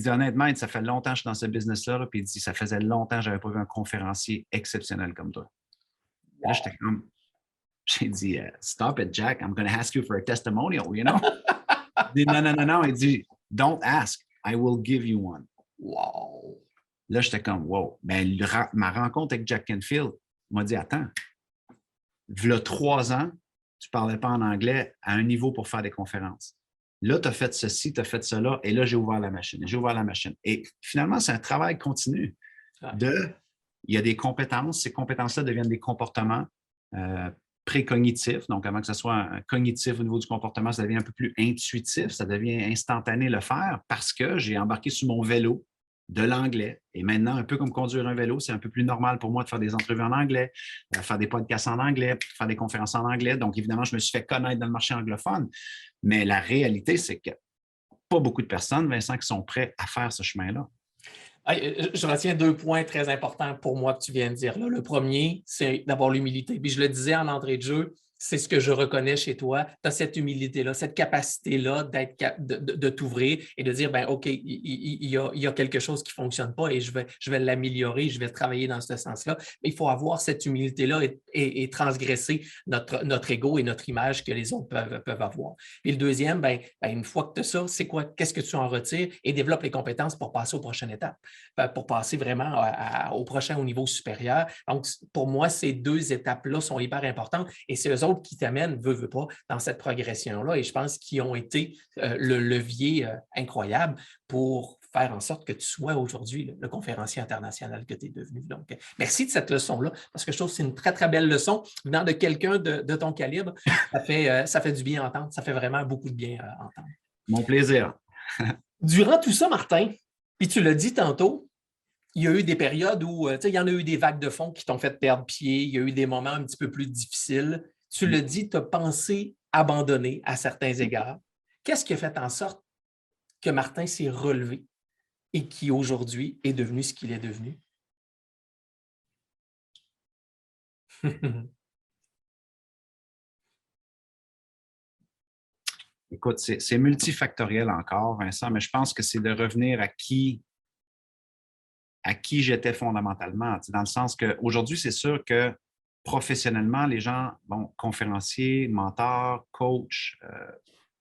honnêtement, ça fait longtemps que je suis dans ce business-là. Puis il dit, ça faisait longtemps que je n'avais pas vu un conférencier exceptionnel comme toi. Là, j'étais comme, j'ai dit, stop it, Jack, I'm going to ask you for a testimonial, you know? Il dit, non. Il dit, don't ask, I will give you one. Wow! Là, j'étais comme, wow. Mais ma rencontre avec Jack Canfield m'a dit, attends, il y a 3 ans, tu ne parlais pas en anglais à un niveau pour faire des conférences. Là, tu as fait ceci, tu as fait cela, et là, j'ai ouvert la machine. Et finalement, c'est un travail continu. Il y a des compétences, ces compétences-là deviennent des comportements précognitifs. Donc, avant que ce soit un cognitif au niveau du comportement, ça devient un peu plus intuitif, ça devient instantané le faire parce que j'ai embarqué sur mon vélo de l'anglais. Et maintenant, un peu comme conduire un vélo, c'est un peu plus normal pour moi de faire des entrevues en anglais, faire des podcasts en anglais, faire des conférences en anglais. Donc, évidemment, je me suis fait connaître dans le marché anglophone. Mais la réalité, c'est que pas beaucoup de personnes, Vincent, qui sont prêts à faire ce chemin-là. Je retiens 2 points très importants pour moi que tu viens de dire. Là. Le premier, c'est d'avoir l'humilité. Puis je le disais en entrée de jeu, c'est ce que je reconnais chez toi. Tu as cette humilité-là, cette capacité-là de t'ouvrir et de dire, ben OK, il y a quelque chose qui ne fonctionne pas et je vais l'améliorer, je vais travailler dans ce sens-là. Mais il faut avoir cette humilité-là et transgresser notre ego et notre image que les autres peuvent avoir. Puis le deuxième, une fois que tu as ça, c'est quoi? Qu'est-ce que tu en retires? Et développe les compétences pour passer aux prochaines étapes, pour passer vraiment au niveau supérieur. Donc, pour moi, ces 2 étapes-là sont hyper importantes et c'est eux autres qui t'amènent, veut pas, dans cette progression-là. Et je pense qu'ils ont été le levier incroyable pour faire en sorte que tu sois aujourd'hui le conférencier international que tu es devenu. Donc, merci de cette leçon-là, parce que je trouve que c'est une très, très belle leçon. Venant de quelqu'un de ton calibre, ça fait du bien à entendre. Ça fait vraiment beaucoup de bien à entendre. Mon plaisir. Durant tout ça, Martin, puis tu l'as dit tantôt, il y a eu des périodes où, il y en a eu des vagues de fond qui t'ont fait perdre pied, il y a eu des moments un petit peu plus difficiles. Tu l'as dit, tu as pensé abandonner à certains égards. Qu'est-ce qui a fait en sorte que Martin s'est relevé et qui aujourd'hui est devenu ce qu'il est devenu? Écoute, c'est multifactoriel encore, Vincent, mais je pense que c'est de revenir à qui j'étais fondamentalement. Dans le sens qu'aujourd'hui, c'est sûr que professionnellement, les gens, bon, conférenciers, mentors, coach,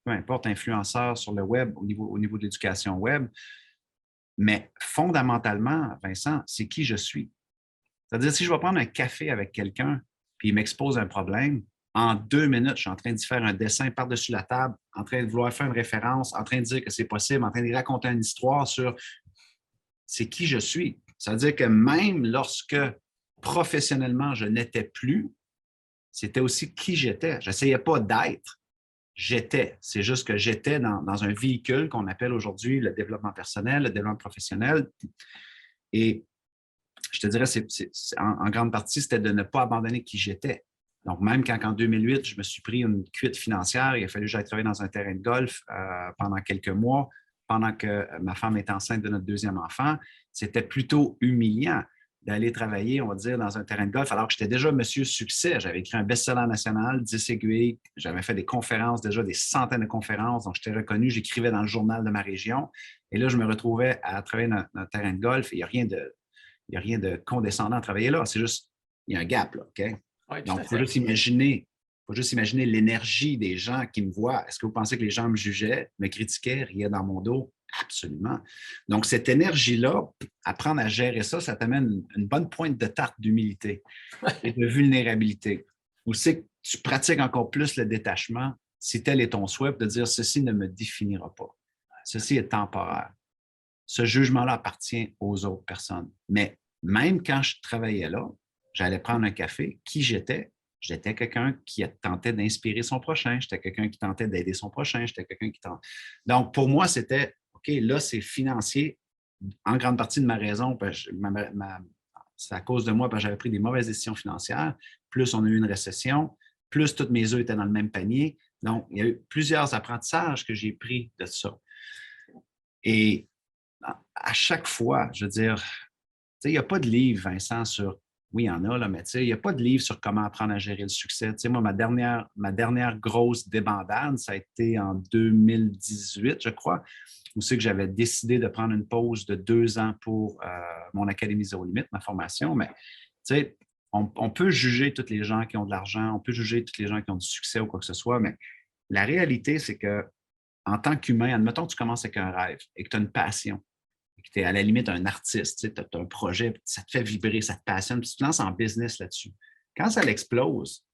peu importe, influenceurs sur le web, au niveau de l'éducation web, mais fondamentalement, Vincent, c'est qui je suis. C'est-à-dire, si je vais prendre un café avec quelqu'un, puis il m'expose un problème, en 2 minutes, je suis en train d'y faire un dessin par-dessus la table, en train de vouloir faire une référence, en train de dire que c'est possible, en train de raconter une histoire sur c'est qui je suis. Ça veut dire que même lorsque professionnellement, je n'étais plus, c'était aussi qui j'étais. Je n'essayais pas d'être, j'étais. C'est juste que j'étais dans un véhicule qu'on appelle aujourd'hui le développement personnel, le développement professionnel. Et je te dirais, en grande partie, c'était de ne pas abandonner qui j'étais. Donc, même quand en 2008, je me suis pris une cuite financière, il a fallu que j'aille travailler dans un terrain de golf pendant quelques mois, pendant que ma femme était enceinte de notre deuxième enfant, c'était plutôt humiliant d'aller travailler, on va dire, dans un terrain de golf, alors que j'étais déjà monsieur succès. J'avais écrit un best-seller national, 10 aiguilles, j'avais fait des conférences, déjà des centaines de conférences, donc j'étais reconnu, j'écrivais dans le journal de ma région. Et là, je me retrouvais à travailler dans un terrain de golf et il n'y a rien de condescendant à travailler là. C'est juste, il y a un gap, là, OK? Oui, Donc, il faut juste imaginer l'énergie des gens qui me voient. Est-ce que vous pensez que les gens me jugeaient, me critiquaient, riaient dans mon dos? Absolument. Donc, cette énergie-là, apprendre à gérer ça, ça t'amène une bonne pointe de tarte d'humilité et de vulnérabilité. Ou c'est que tu pratiques encore plus le détachement, si tel est ton souhait, de dire ceci ne me définira pas. Ceci est temporaire. Ce jugement-là appartient aux autres personnes. Mais même quand je travaillais là, j'allais prendre un café. Qui j'étais? J'étais quelqu'un qui tentait d'inspirer son prochain. J'étais quelqu'un qui tentait d'aider son prochain. J'étais quelqu'un qui tentait. Donc, pour moi, c'était OK, là, c'est financier. En grande partie de ma raison, c'est à cause de moi, parce que j'avais pris des mauvaises décisions financières. Plus on a eu une récession, plus tous mes œufs étaient dans le même panier. Donc, il y a eu plusieurs apprentissages que j'ai pris de ça. Et à chaque fois, je veux dire, il n'y a pas de livre, Vincent, sur. Oui, il y en a, là, mais il n'y a pas de livre sur comment apprendre à gérer le succès. Moi, ma dernière grosse débandade, ça a été en 2018, je crois, où c'est que j'avais décidé de prendre une pause de 2 ans pour mon Académie Zéro Limite, ma formation. Mais on peut juger tous les gens qui ont de l'argent, on peut juger tous les gens qui ont du succès ou quoi que ce soit, mais la réalité, c'est que en tant qu'humain, admettons que tu commences avec un rêve et que tu as une passion, que tu es à la limite un artiste, tu as un projet, ça te fait vibrer, ça te passionne, puis tu te lances en business là-dessus. Quand ça l'explose,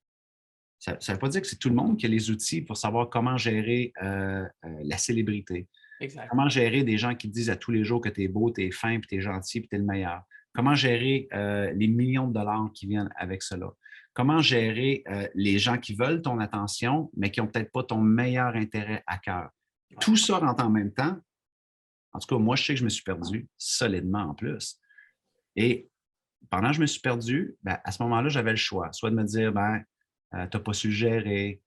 ça ne veut pas dire que c'est tout le monde qui a les outils pour savoir comment gérer la célébrité. Exact. Comment gérer des gens qui te disent à tous les jours que tu es beau, tu es fin, puis tu es gentil, puis tu es le meilleur. Comment gérer les millions de dollars qui viennent avec cela. Comment gérer les gens qui veulent ton attention, mais qui n'ont peut-être pas ton meilleur intérêt à cœur. Ouais. Tout ça rentre en même temps. En tout cas, moi, je sais que je me suis perdu solidement en plus. Et pendant que je me suis perdu, à ce moment-là, j'avais le choix. Soit de me dire, tu n'as pas su le gérer,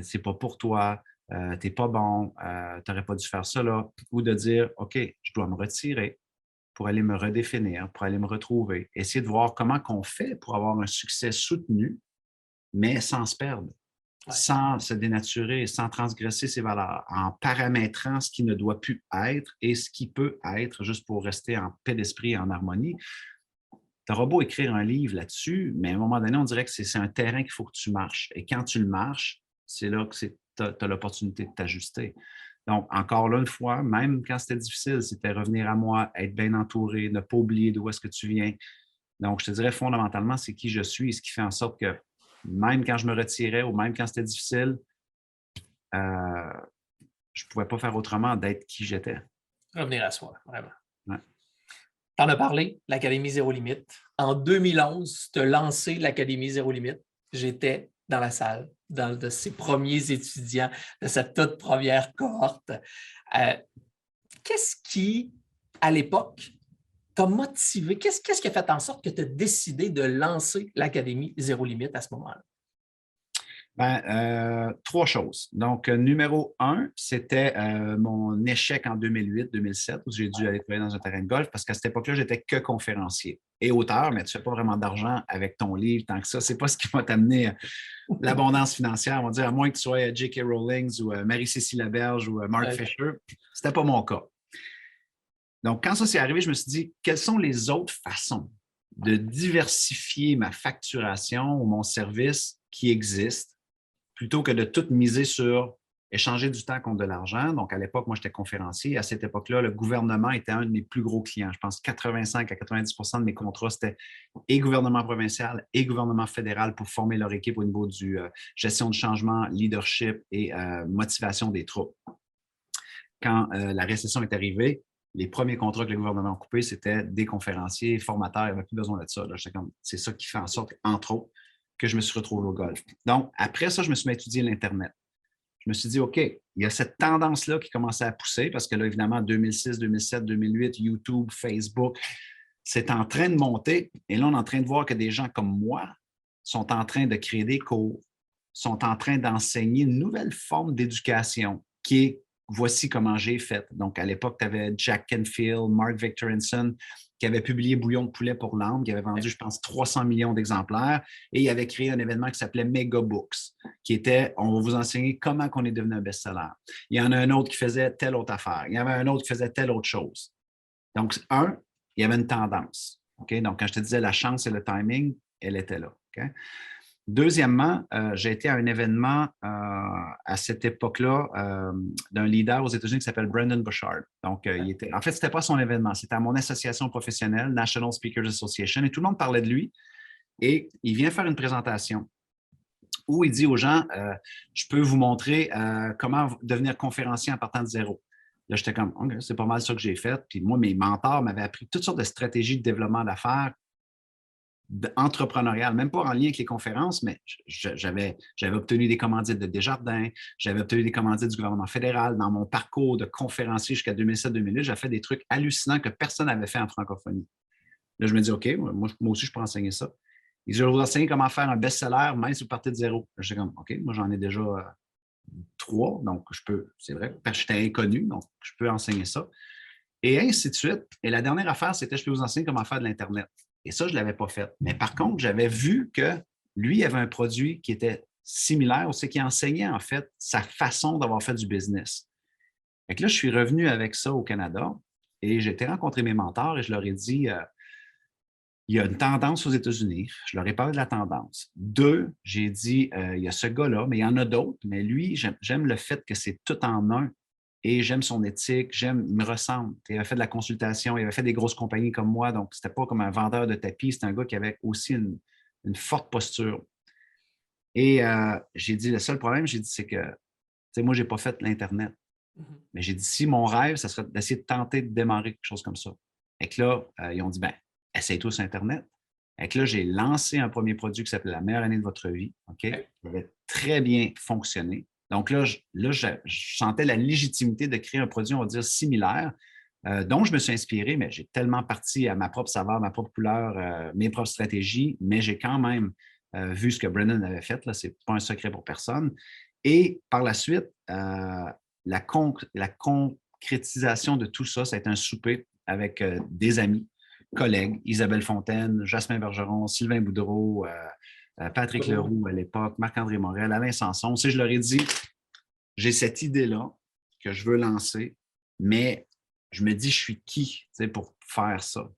c'est pas pour toi, tu n'es pas bon, tu n'aurais pas dû faire ça là. Ou de dire, OK, je dois me retirer pour aller me redéfinir, pour aller me retrouver. Essayer de voir comment on fait pour avoir un succès soutenu, mais sans se perdre. Ouais. Sans se dénaturer, sans transgresser ses valeurs, en paramétrant ce qui ne doit plus être et ce qui peut être, juste pour rester en paix d'esprit et en harmonie. Tu auras beau écrire un livre là-dessus, mais à un moment donné, on dirait que c'est un terrain qu'il faut que tu marches. Et quand tu le marches, c'est là que tu as l'opportunité de t'ajuster. Donc, encore là, une fois, même quand c'était difficile, c'était revenir à moi, être bien entouré, ne pas oublier d'où est-ce que tu viens. Donc, je te dirais fondamentalement, c'est qui je suis, ce qui fait en sorte que même quand je me retirais ou même quand c'était difficile, je ne pouvais pas faire autrement d'être qui j'étais. Revenir à soi, vraiment. Ouais. Tu en as parlé, l'Académie Zéro Limite. En 2011, tu as lancé l'Académie Zéro Limite. J'étais dans la salle, de ces premiers étudiants, de cette toute première cohorte. Qu'est-ce qui, à l'époque, t'a motivé? Qu'est-ce qui a fait en sorte que tu as décidé de lancer l'Académie Zéro Limite à ce moment-là? Trois choses. Donc, numéro un, c'était mon échec en 2008-2007 où j'ai dû aller travailler dans un terrain de golf parce qu'à cette époque-là, j'étais que conférencier et auteur, mais tu ne fais pas vraiment d'argent avec ton livre tant que ça. Ce n'est pas ce qui va t'amener l'abondance financière. On va dire, à moins que tu sois J.K. Rowling ou Marie-Cécile Laberge ou Mark Fisher. Ce n'était pas mon cas. Donc, quand ça s'est arrivé, je me suis dit, quelles sont les autres façons de diversifier ma facturation ou mon service qui existent plutôt que de tout miser sur échanger du temps contre de l'argent. Donc, à l'époque, moi, j'étais conférencier. À cette époque-là, le gouvernement était un de mes plus gros clients. Je pense que 85 à 90 de mes contrats, c'était et gouvernement provincial et gouvernement fédéral pour former leur équipe au niveau du gestion du changement, leadership et motivation des troupes. Quand la récession est arrivée, les premiers contrats que le gouvernement a coupés, c'était des conférenciers, formateurs. Il n'y avait plus besoin de ça. C'est ça qui fait en sorte, entre autres, que je me suis retrouvé au golf. Donc, après ça, je me suis mis à étudier l'Internet. Je me suis dit, OK, il y a cette tendance-là qui commençait à pousser parce que là, évidemment, 2006, 2007, 2008, YouTube, Facebook, c'est en train de monter. Et là, on est en train de voir que des gens comme moi sont en train de créer des cours, sont en train d'enseigner une nouvelle forme d'éducation qui est voici comment j'ai fait. Donc, à l'époque, tu avais Jack Canfield, Mark Victorinson, qui avait publié Bouillon de poulet pour l'âme, qui avait vendu, je pense, 300 millions d'exemplaires. Et il avait créé un événement qui s'appelait Mega Books, qui était, on va vous enseigner comment on est devenu un best-seller. Il y en a un autre qui faisait telle autre affaire. Il y en avait un autre qui faisait telle autre chose. Donc, il y avait une tendance. Okay? Donc, quand je te disais la chance et le timing, elle était là. Okay? Deuxièmement, j'ai été à un événement à cette époque-là d'un leader aux États-Unis qui s'appelle Brandon Bouchard. Donc, en fait, ce n'était pas son événement, c'était à mon association professionnelle, National Speakers Association, et tout le monde parlait de lui. Et il vient faire une présentation où il dit aux gens, je peux vous montrer comment devenir conférencier en partant de zéro. Là, j'étais comme, okay, c'est pas mal ça que j'ai fait. Puis moi, mes mentors m'avaient appris toutes sortes de stratégies de développement d'affaires entrepreneurial, même pas en lien avec les conférences, mais j'avais obtenu des commandites de Desjardins, j'avais obtenu des commandites du gouvernement fédéral. Dans mon parcours de conférencier jusqu'à 2007-2008, j'ai fait des trucs hallucinants que personne n'avait fait en francophonie. Là, je me dis, OK, moi aussi, je peux enseigner ça. Il dit, je vais vous enseigner comment faire un best-seller, même si vous partez de zéro. Je dis comme, OK, moi, j'en ai déjà 3, donc je peux, c'est vrai, parce que j'étais inconnu, donc je peux enseigner ça. Et ainsi de suite. Et la dernière affaire, c'était, je peux vous enseigner comment faire de l'Internet. Et ça, je ne l'avais pas fait. Mais par contre, j'avais vu que lui avait un produit qui était similaire, c'est qui enseignait en fait sa façon d'avoir fait du business. Fait que là, je suis revenu avec ça au Canada et j'ai été rencontrer mes mentors et je leur ai dit, il y a une tendance aux États-Unis. Je leur ai parlé de la tendance. 2, j'ai dit, il y a ce gars-là, mais il y en a d'autres. Mais lui, j'aime le fait que c'est tout en un. Et j'aime son éthique, il me ressemble. Il avait fait de la consultation, il avait fait des grosses compagnies comme moi, donc c'était pas comme un vendeur de tapis, c'était un gars qui avait aussi une forte posture. Et j'ai dit, le seul problème, c'est que, moi, j'ai pas fait l'Internet. Mais j'ai dit, si mon rêve, ça serait d'essayer de tenter de démarrer quelque chose comme ça. Et que là, ils ont dit, essaye-toi sur Internet. Et que là, j'ai lancé un premier produit qui s'appelait La meilleure année de votre vie, OK? Qui avait très bien fonctionné. Donc là, je sentais la légitimité de créer un produit, on va dire, similaire, dont je me suis inspiré, mais j'ai tellement parti à ma propre saveur, ma propre couleur, mes propres stratégies, mais j'ai quand même vu ce que Brennan avait fait. Ce n'est pas un secret pour personne. Et par la suite, la concrétisation de tout ça, ça a été un souper avec des amis, collègues, Isabelle Fontaine, Jasmin Bergeron, Sylvain Boudreau, Patrick Leroux à l'époque, Marc-André Morel, Alain Sanson. Je leur ai dit, j'ai cette idée-là que je veux lancer, mais je me dis, je suis qui pour faire ça?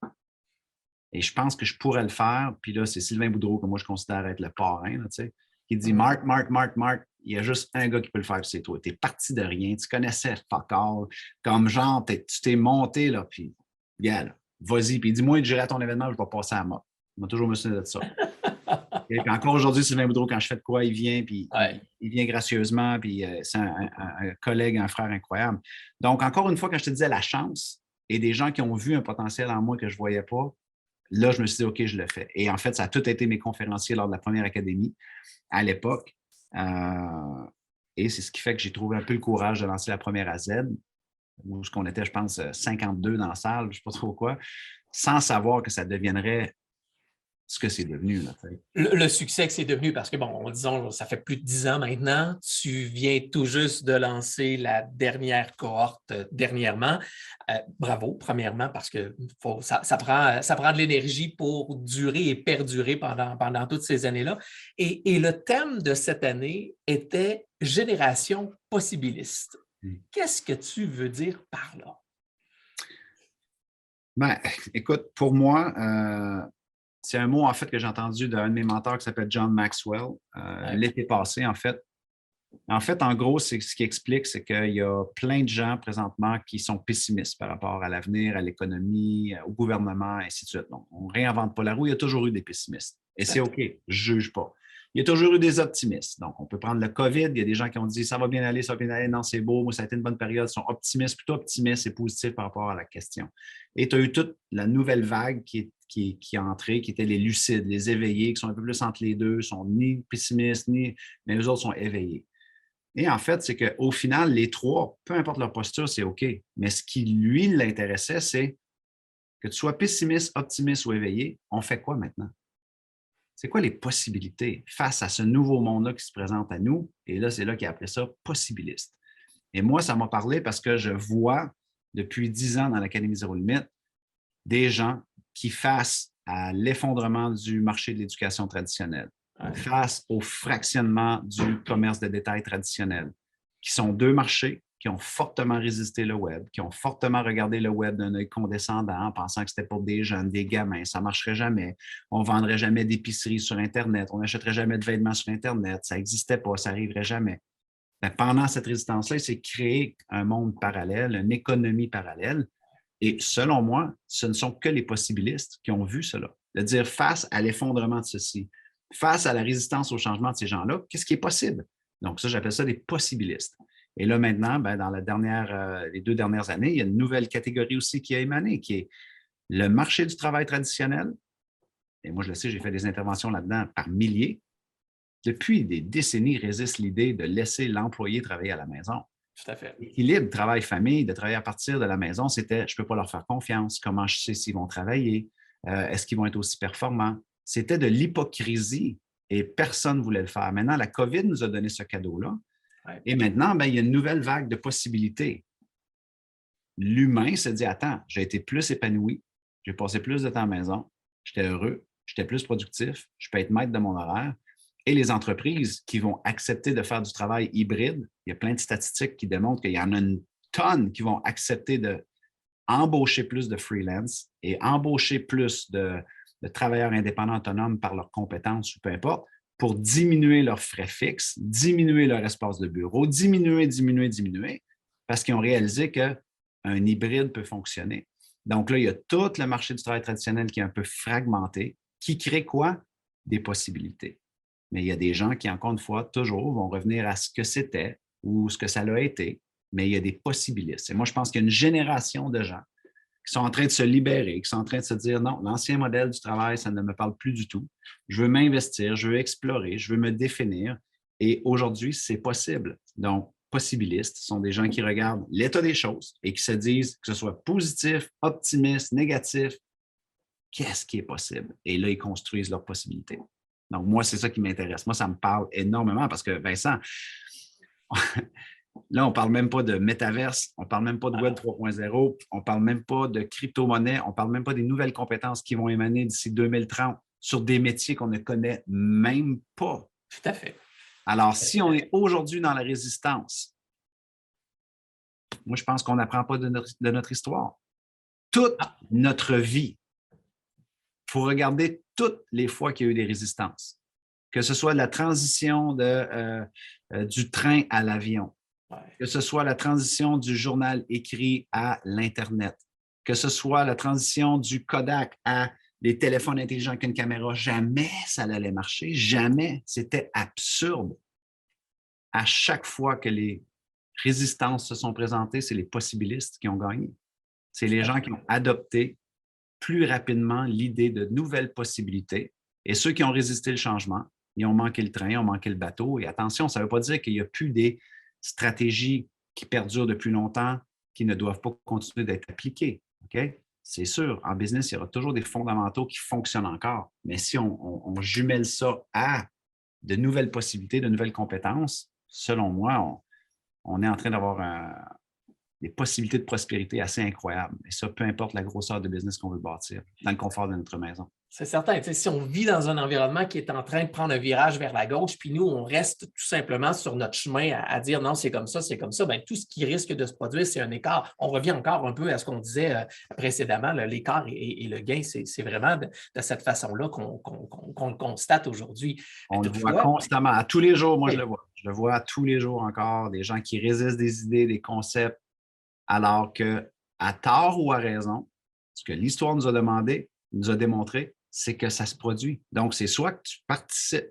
Et je pense que je pourrais le faire. Puis là, c'est Sylvain Boudreau, que moi, je considère être le parrain, là, qui dit, Marc, il y a juste un gars qui peut le faire, puis c'est toi. Tu es parti de rien, tu connaissais fuck all, comme genre, tu t'es monté, là, puis, yeah, là, vas-y. Puis dis-moi, j'irai à ton événement, je vais passer à moi. Je vais toujours me souvenir de ça. Et puis encore aujourd'hui, Sylvain Boudreau, quand je fais de quoi, il vient, puis Ouais. il vient gracieusement, puis c'est un collègue, un frère incroyable. Donc, encore une fois, quand je te disais la chance et des gens qui ont vu un potentiel en moi que je ne voyais pas, là, je me suis dit, OK, je le fais. Et en fait, ça a tout été mes conférenciers lors de la première académie à l'époque. Et c'est ce qui fait que j'ai trouvé un peu le courage de lancer la première à Z, où ce qu'on était, je pense, 52 dans la salle, je ne sais pas trop quoi, sans savoir que ça deviendrait ce que c'est devenu. Là, Le succès que c'est devenu, parce que, bon, disons, ça fait plus de 10 ans maintenant, tu viens tout juste de lancer la dernière cohorte dernièrement. Bravo, premièrement, parce que ça prend de l'énergie pour durer et perdurer pendant toutes ces années-là. Et le thème de cette année était Génération possibiliste. Qu'est-ce que tu veux dire par là? Ben, écoute, pour moi, c'est un mot en fait que j'ai entendu d'un de mes mentors qui s'appelle John Maxwell l'été passé, en fait. En gros, c'est ce qui explique, c'est qu'il y a plein de gens présentement qui sont pessimistes par rapport à l'avenir, à l'économie, au gouvernement, ainsi de suite. Donc, on ne réinvente pas la roue, il y a toujours eu des pessimistes. Et c'est OK, je ne juge pas. Il y a toujours eu des optimistes. Donc, on peut prendre le COVID, il y a des gens qui ont dit ça va bien aller, ça va bien aller, non, c'est beau, moi, ça a été une bonne période, ils sont optimistes, plutôt optimistes et positifs par rapport à la question. Et tu as eu toute la nouvelle vague qui est entrée, qui étaient les lucides, les éveillés, qui sont un peu plus entre les deux, sont ni pessimistes, mais eux autres sont éveillés. Et en fait, c'est qu'au final, les trois, peu importe leur posture, c'est OK. Mais ce qui, lui, l'intéressait, c'est que tu sois pessimiste, optimiste ou éveillé, on fait quoi maintenant? C'est quoi les possibilités face à ce nouveau monde-là qui se présente à nous? Et là, c'est là qu'il a appelé ça possibiliste. Et moi, ça m'a parlé parce que je vois depuis 10 ans dans l'Académie Zéro Limite des gens qui, face à l'effondrement du marché de l'éducation traditionnelle, face au fractionnement du commerce de détail traditionnel, qui sont deux marchés qui ont fortement résisté le web, qui ont fortement regardé le web d'un œil condescendant en pensant que c'était pour des jeunes, des gamins, ça ne marcherait jamais, on ne vendrait jamais d'épicerie sur Internet, on n'achèterait jamais de vêtements sur Internet, ça n'existait pas, ça n'arriverait jamais. Mais pendant cette résistance-là, il s'est créé un monde parallèle, une économie parallèle. Et selon moi, ce ne sont que les possibilistes qui ont vu cela. De dire face à l'effondrement de ceci, face à la résistance au changement de ces gens-là, qu'est-ce qui est possible? Donc, ça, j'appelle ça des possibilistes. Et là, maintenant, dans les 2 dernières années, il y a une nouvelle catégorie aussi qui a émané, qui est le marché du travail traditionnel. Et moi, je le sais, j'ai fait des interventions là-dedans par milliers. Depuis des décennies, résiste l'idée de laisser l'employé travailler à la maison. Tout à fait. L'équilibre travail-famille, de travailler à partir de la maison, c'était je ne peux pas leur faire confiance. Comment je sais s'ils vont travailler? Est-ce qu'ils vont être aussi performants? C'était de l'hypocrisie et personne ne voulait le faire. Maintenant, la COVID nous a donné ce cadeau-là. Ouais. Et maintenant, il y a une nouvelle vague de possibilités. L'humain se dit attends, j'ai été plus épanoui, j'ai passé plus de temps à la maison, j'étais heureux, j'étais plus productif, je peux être maître de mon horaire. Et les entreprises qui vont accepter de faire du travail hybride, il y a plein de statistiques qui démontrent qu'il y en a une tonne qui vont accepter d'embaucher plus de freelance et embaucher plus de travailleurs indépendants autonomes par leurs compétences ou peu importe, pour diminuer leurs frais fixes, diminuer leur espace de bureau, diminuer, parce qu'ils ont réalisé qu'un hybride peut fonctionner. Donc là, il y a tout le marché du travail traditionnel qui est un peu fragmenté, qui crée quoi? Des possibilités. Mais il y a des gens qui, encore une fois, toujours vont revenir à ce que c'était ou ce que ça l'a été, mais il y a des possibilistes. Et moi, je pense qu'il y a une génération de gens qui sont en train de se libérer, qui sont en train de se dire non, l'ancien modèle du travail, ça ne me parle plus du tout. Je veux m'investir, je veux explorer, je veux me définir. Et aujourd'hui, c'est possible. Donc, possibilistes sont des gens qui regardent l'état des choses et qui se disent que ce soit positif, optimiste, négatif, qu'est-ce qui est possible? Et là, ils construisent leurs possibilités. Donc, moi, c'est ça qui m'intéresse. Moi, ça me parle énormément parce que, Vincent, là, on ne parle même pas de métaverse, on ne parle même pas de Web 3.0, on ne parle même pas de crypto-monnaie, on ne parle même pas des nouvelles compétences qui vont émaner d'ici 2030 sur des métiers qu'on ne connaît même pas. Tout à fait. Alors, si on est aujourd'hui dans la résistance, moi, je pense qu'on n'apprend pas de notre histoire. Toute notre vie, il faut regarder toutes les fois qu'il y a eu des résistances, que ce soit la transition du train à l'avion, que ce soit la transition du journal écrit à l'Internet, que ce soit la transition du Kodak à les téléphones intelligents avec une caméra, jamais ça allait marcher, jamais. C'était absurde. À chaque fois que les résistances se sont présentées, c'est les possibilistes qui ont gagné. C'est les gens qui ont adopté plus rapidement l'idée de nouvelles possibilités. Et ceux qui ont résisté le changement, ils ont manqué le train, ils ont manqué le bateau. Et attention, ça ne veut pas dire qu'il n'y a plus des stratégies qui perdurent depuis longtemps, qui ne doivent pas continuer d'être appliquées. Okay? C'est sûr, en business, il y aura toujours des fondamentaux qui fonctionnent encore. Mais si on jumelle ça à de nouvelles possibilités, de nouvelles compétences, selon moi, on est en train d'avoir des possibilités de prospérité assez incroyables. Et ça, peu importe la grosseur de business qu'on veut bâtir, dans le confort de notre maison. C'est certain. Si on vit dans un environnement qui est en train de prendre un virage vers la gauche, puis nous, on reste tout simplement sur notre chemin à dire non, c'est comme ça, bien, tout ce qui risque de se produire, c'est un écart. On revient encore un peu à ce qu'on disait précédemment, l'écart et le gain, c'est vraiment de cette façon-là qu'on le constate aujourd'hui. On le voit constamment, à tous les jours, moi je le vois. Je le vois à tous les jours encore, des gens qui résistent des idées, des concepts, alors qu'à tort ou à raison, ce que l'histoire nous a demandé, nous a démontré, c'est que ça se produit. Donc, c'est soit que tu participes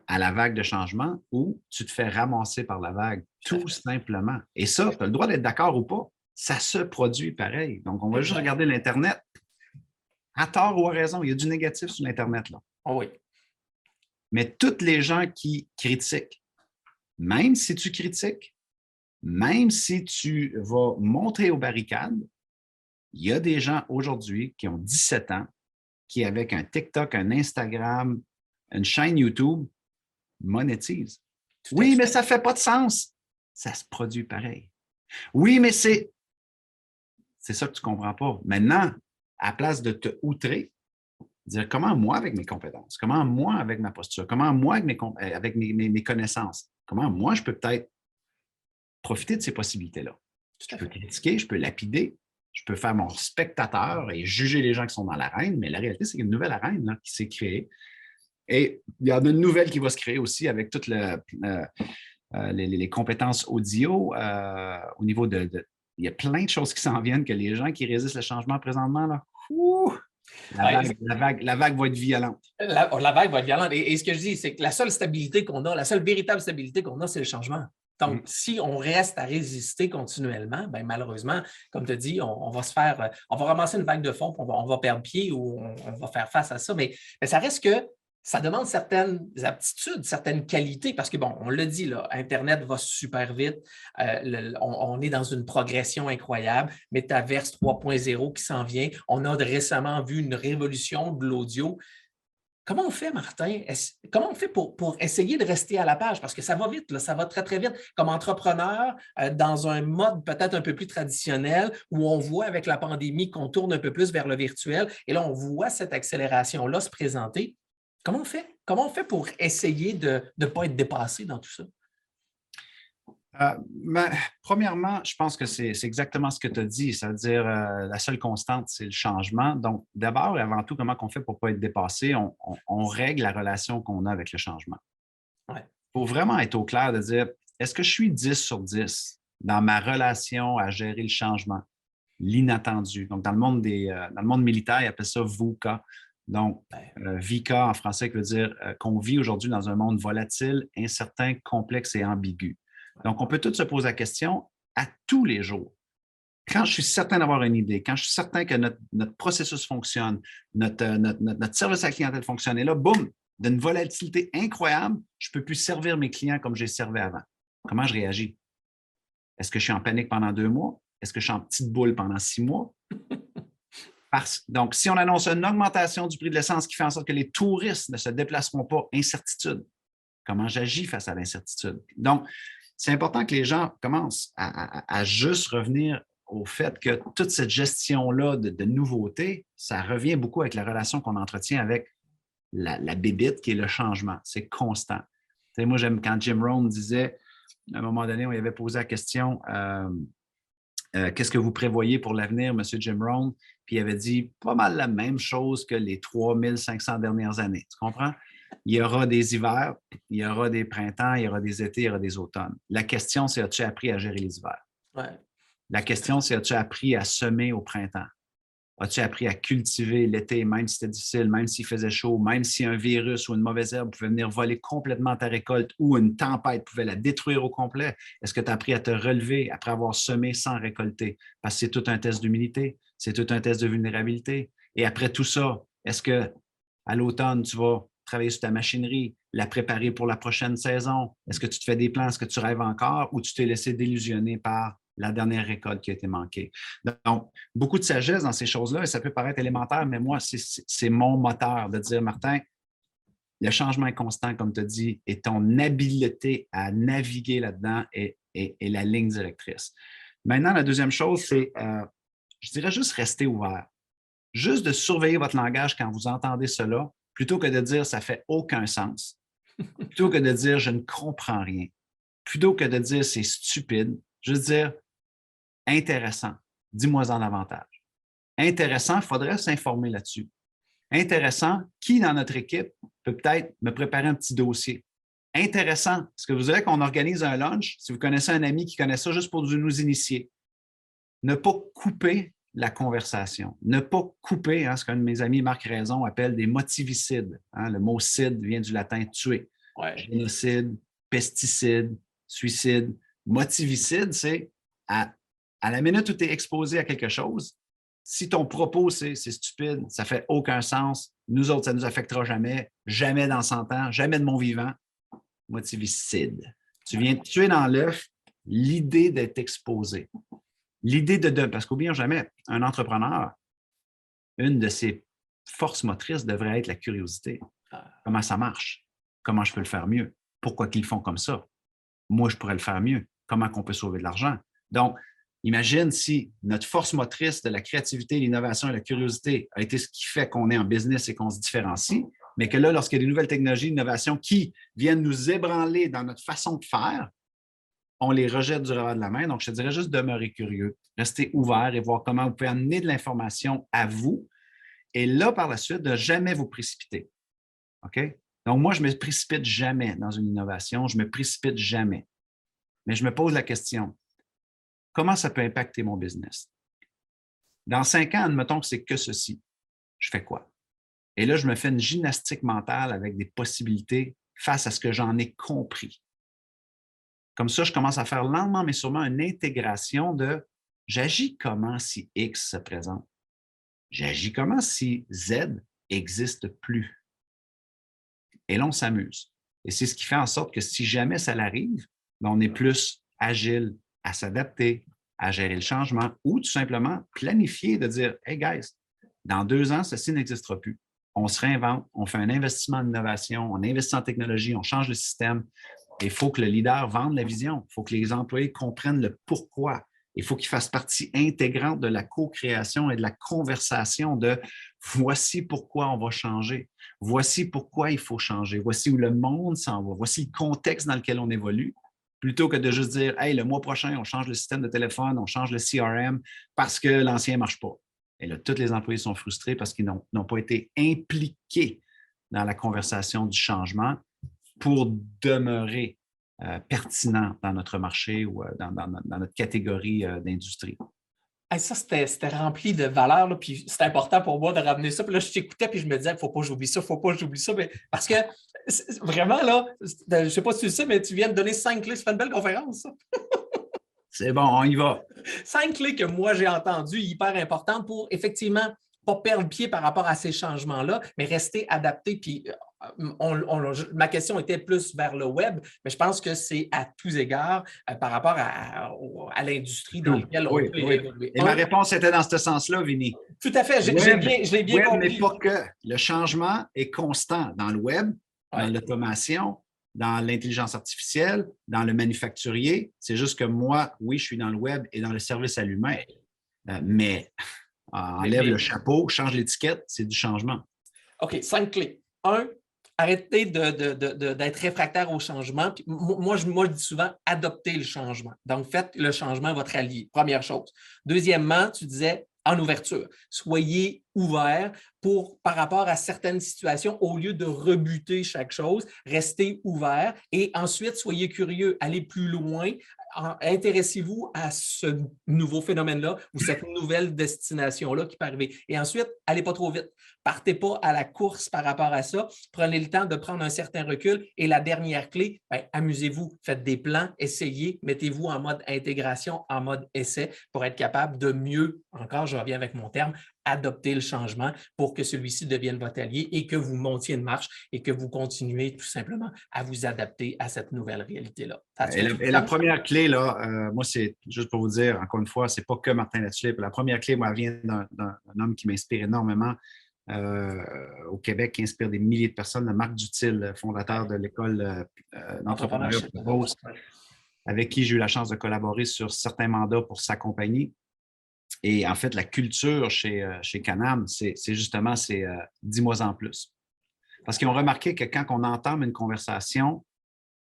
à la vague de changement ou tu te fais ramasser par la vague, tout simplement. Et ça, tu as le droit d'être d'accord ou pas, ça se produit pareil. Donc, on va juste regarder l'Internet. À tort ou à raison, il y a du négatif sur l'Internet, là. Oh oui. Mais toutes les gens qui critiquent, même si tu critiques, même si tu vas monter aux barricades, il y a des gens aujourd'hui qui ont 17 ans, qui, avec un TikTok, un Instagram, une chaîne YouTube, monétisent. Oui, mais ça ne fait pas de sens. Ça se produit pareil. Oui, mais c'est ça que tu ne comprends pas. Maintenant, à la place de te outrer, dire comment moi, avec mes compétences, comment moi, avec ma posture, comment moi, avec mes connaissances, comment moi, je peux peut-être profiter de ces possibilités-là. Je peux critiquer, je peux lapider, je peux faire mon spectateur et juger les gens qui sont dans l'arène, mais la réalité, c'est qu'il y a une nouvelle arène là, qui s'est créée. Et il y en a une nouvelle qui va se créer aussi avec toutes les compétences audio au niveau de. Il y a plein de choses qui s'en viennent que les gens qui résistent le changement présentement, là, la vague va être violente. La vague va être violente. Et ce que je dis, c'est que la seule stabilité qu'on a, la seule véritable stabilité qu'on a, c'est le changement. Donc, si on reste à résister continuellement, bien, malheureusement, comme tu as dit, on va ramasser une vague de fond, on va perdre pied ou on va faire face à ça. Mais ça reste que ça demande certaines aptitudes, certaines qualités, parce que, bon, on l'a dit, là, Internet va super vite, on est dans une progression incroyable, Metaverse 3.0 qui s'en vient, on a récemment vu une révolution de l'audio. Comment on fait, Martin? Comment on fait pour essayer de rester à la page? Parce que ça va vite, là, ça va très, très vite. Comme entrepreneur, dans un mode peut-être un peu plus traditionnel, où on voit avec la pandémie qu'on tourne un peu plus vers le virtuel, et là, on voit cette accélération-là se présenter. Comment on fait? Comment on fait pour essayer de ne pas être dépassé dans tout ça? Premièrement, je pense que c'est exactement ce que tu as dit, c'est-à-dire la seule constante, c'est le changement. Donc, d'abord et avant tout, comment on fait pour ne pas être dépassé? On règle la relation qu'on a avec le changement. Il faut vraiment être au clair de dire, est-ce que je suis 10 sur 10 dans ma relation à gérer le changement, l'inattendu? Donc, dans le monde militaire, ils appellent ça VUCA. Donc, VICA en français, qui veut dire qu'on vit aujourd'hui dans un monde volatile, incertain, complexe et ambigu. Donc, on peut tous se poser la question à tous les jours. Quand je suis certain d'avoir une idée, quand je suis certain que notre processus fonctionne, notre service à la clientèle fonctionne, et là, boum, d'une volatilité incroyable, je ne peux plus servir mes clients comme j'ai servi avant. Comment je réagis? Est-ce que je suis en panique pendant 2 mois? Est-ce que je suis en petite boule pendant 6 mois? Donc, si on annonce une augmentation du prix de l'essence qui fait en sorte que les touristes ne se déplaceront pas, incertitude. Comment j'agis face à l'incertitude? Donc, c'est important que les gens commencent à juste revenir au fait que toute cette gestion-là de nouveautés, ça revient beaucoup avec la relation qu'on entretient avec la bébite qui est le changement. C'est constant. Tu sais, moi, j'aime quand Jim Rohn disait, à un moment donné, on lui avait posé la question qu'est-ce que vous prévoyez pour l'avenir, M. Jim Rohn? Puis il avait dit pas mal la même chose que les 3500 dernières années. Tu comprends? Il y aura des hivers, il y aura des printemps, il y aura des étés, il y aura des automnes. La question, c'est as-tu appris à gérer les hivers? Ouais. La question, c'est as-tu appris à semer au printemps? As-tu appris à cultiver l'été, même si c'était difficile, même s'il faisait chaud, même si un virus ou une mauvaise herbe pouvait venir voler complètement ta récolte ou une tempête pouvait la détruire au complet? Est-ce que tu as appris à te relever après avoir semé sans récolter? Parce que c'est tout un test d'humilité, c'est tout un test de vulnérabilité. Et après tout ça, est-ce que à l'automne, tu vas travailler sur ta machinerie, la préparer pour la prochaine saison? Est-ce que tu te fais des plans? Est-ce que tu rêves encore ou tu t'es laissé délusionner par la dernière récolte qui a été manquée? Donc, beaucoup de sagesse dans ces choses-là, et ça peut paraître élémentaire, mais moi, c'est mon moteur de dire, Martin, le changement est constant, comme tu as dit, et ton habileté à naviguer là-dedans est la ligne directrice. Maintenant, la deuxième chose, c'est, je dirais juste rester ouvert. Juste de surveiller votre langage quand vous entendez cela, plutôt que de dire ça fait aucun sens, plutôt que de dire je ne comprends rien, plutôt que de dire c'est stupide, juste dire intéressant, dis-moi-en davantage. Intéressant, il faudrait s'informer là-dessus. Intéressant, qui dans notre équipe peut peut-être me préparer un petit dossier? Intéressant, est-ce que vous voudrez qu'on organise un lunch, si vous connaissez un ami qui connaît ça, juste pour nous initier? Ne pas couper la conversation. Ne pas couper ce qu'un de mes amis, Marc Raison, appelle des motivicides. Le mot cide vient du latin tuer. Ouais. Génocide, pesticide, suicide. Motivicide, c'est à la minute où tu es exposé à quelque chose, si ton propos, c'est stupide, ça ne fait aucun sens, nous autres, ça ne nous affectera jamais, jamais dans 100 ans, jamais de mon vivant, motivicide. Tu viens de tuer dans l'œuf l'idée d'être exposé. L'idée parce qu'oublions jamais, un entrepreneur, une de ses forces motrices devrait être la curiosité. Comment ça marche? Comment je peux le faire mieux? Pourquoi qu'ils font comme ça? Moi, je pourrais le faire mieux. Comment on peut sauver de l'argent? Donc, imagine si notre force motrice de la créativité, l'innovation et la curiosité a été ce qui fait qu'on est en business et qu'on se différencie, mais que là, lorsqu'il y a des nouvelles technologies, d'innovation qui viennent nous ébranler dans notre façon de faire, on les rejette du revers de la main. Donc, je te dirais juste demeurer curieux, rester ouvert et voir comment vous pouvez amener de l'information à vous. Et là, par la suite, de ne jamais vous précipiter. OK? Donc, moi, je ne me précipite jamais dans une innovation. Je ne me précipite jamais. Mais je me pose la question, comment ça peut impacter mon business? Dans 5 ans, admettons que c'est que ceci. Je fais quoi? Et là, je me fais une gymnastique mentale avec des possibilités face à ce que j'en ai compris. Comme ça, je commence à faire lentement, mais sûrement une intégration de j'agis comment si X se présente? J'agis comment si Z n'existe plus? Et là, on s'amuse. Et c'est ce qui fait en sorte que si jamais ça l'arrive, on est plus agile à s'adapter, à gérer le changement ou tout simplement planifier de dire hey guys, dans 2 ans, ceci n'existera plus. On se réinvente, on fait un investissement en innovation, on investit en technologie, on change le système. Il faut que le leader vende la vision. Il faut que les employés comprennent le pourquoi. Il faut qu'ils fassent partie intégrante de la co-création et de la conversation de voici pourquoi on va changer. Voici pourquoi il faut changer. Voici où le monde s'en va. Voici le contexte dans lequel on évolue. Plutôt que de juste dire hey, le mois prochain, on change le système de téléphone, on change le CRM parce que l'ancien ne marche pas. Et là, tous les employés sont frustrés parce qu'ils n'ont pas été impliqués dans la conversation du changement pour demeurer pertinent dans notre marché ou dans notre catégorie d'industrie. Hey, ça, c'était rempli de valeurs, là, puis c'était important pour moi de ramener ça. Puis là, je t'écoutais, puis je me disais, il ne faut pas que j'oublie ça, il ne faut pas que j'oublie ça. Mais, parce que vraiment, là, je ne sais pas si tu le sais, mais tu viens de donner 5 clés. Ça fait une belle conférence, ça. C'est bon, on y va. 5 clés que moi, j'ai entendues, hyper importantes pour effectivement pas perdre pied par rapport à ces changements-là, mais rester adapté. Puis ma question était plus vers le web, mais je pense que c'est à tous égards par rapport à l'industrie dans laquelle on peut évoluer. Et ma réponse était dans ce sens-là, Vinny. Tout à fait, je l'ai bien compris. Mais pas que. Le changement est constant dans le web, dans l'automation, dans l'intelligence artificielle, dans le manufacturier. C'est juste que moi, oui, je suis dans le web et dans le service à l'humain. Mais enlève le chapeau, change l'étiquette, c'est du changement. OK, 5 clés. 1, arrêtez d'être réfractaire au changement. Puis moi, je dis souvent, adoptez le changement. Donc, faites le changement votre allié. Première chose. Deuxièmement, tu disais, en ouverture. Soyez ouverts par rapport à certaines situations, au lieu de rebuter chaque chose, restez ouverts et ensuite, soyez curieux, allez plus loin, intéressez-vous à ce nouveau phénomène-là ou cette nouvelle destination-là qui peut arriver. Et ensuite, allez pas trop vite. Partez pas à la course par rapport à ça. Prenez le temps de prendre un certain recul. Et la dernière clé, amusez-vous, faites des plans, essayez, mettez-vous en mode intégration, en mode essai pour être capable de mieux, encore, je reviens avec mon terme, adopter le changement pour que celui-ci devienne votre allié et que vous montiez une marche et que vous continuez tout simplement à vous adapter à cette nouvelle réalité-là. Et la première clé, là, moi, c'est juste pour vous dire, encore une fois, c'est pas que Martin Latulippe. La première clé, moi, vient d'un homme qui m'inspire énormément au Québec, qui inspire des milliers de personnes, Marc Dutil, fondateur de l'école d'entrepreneuriat pour Beauce, avec qui j'ai eu la chance de collaborer sur certains mandats pour s'accompagner. Et en fait, la culture chez Canam, c'est justement, dis-moi en plus. Parce qu'ils ont remarqué que quand on entame une conversation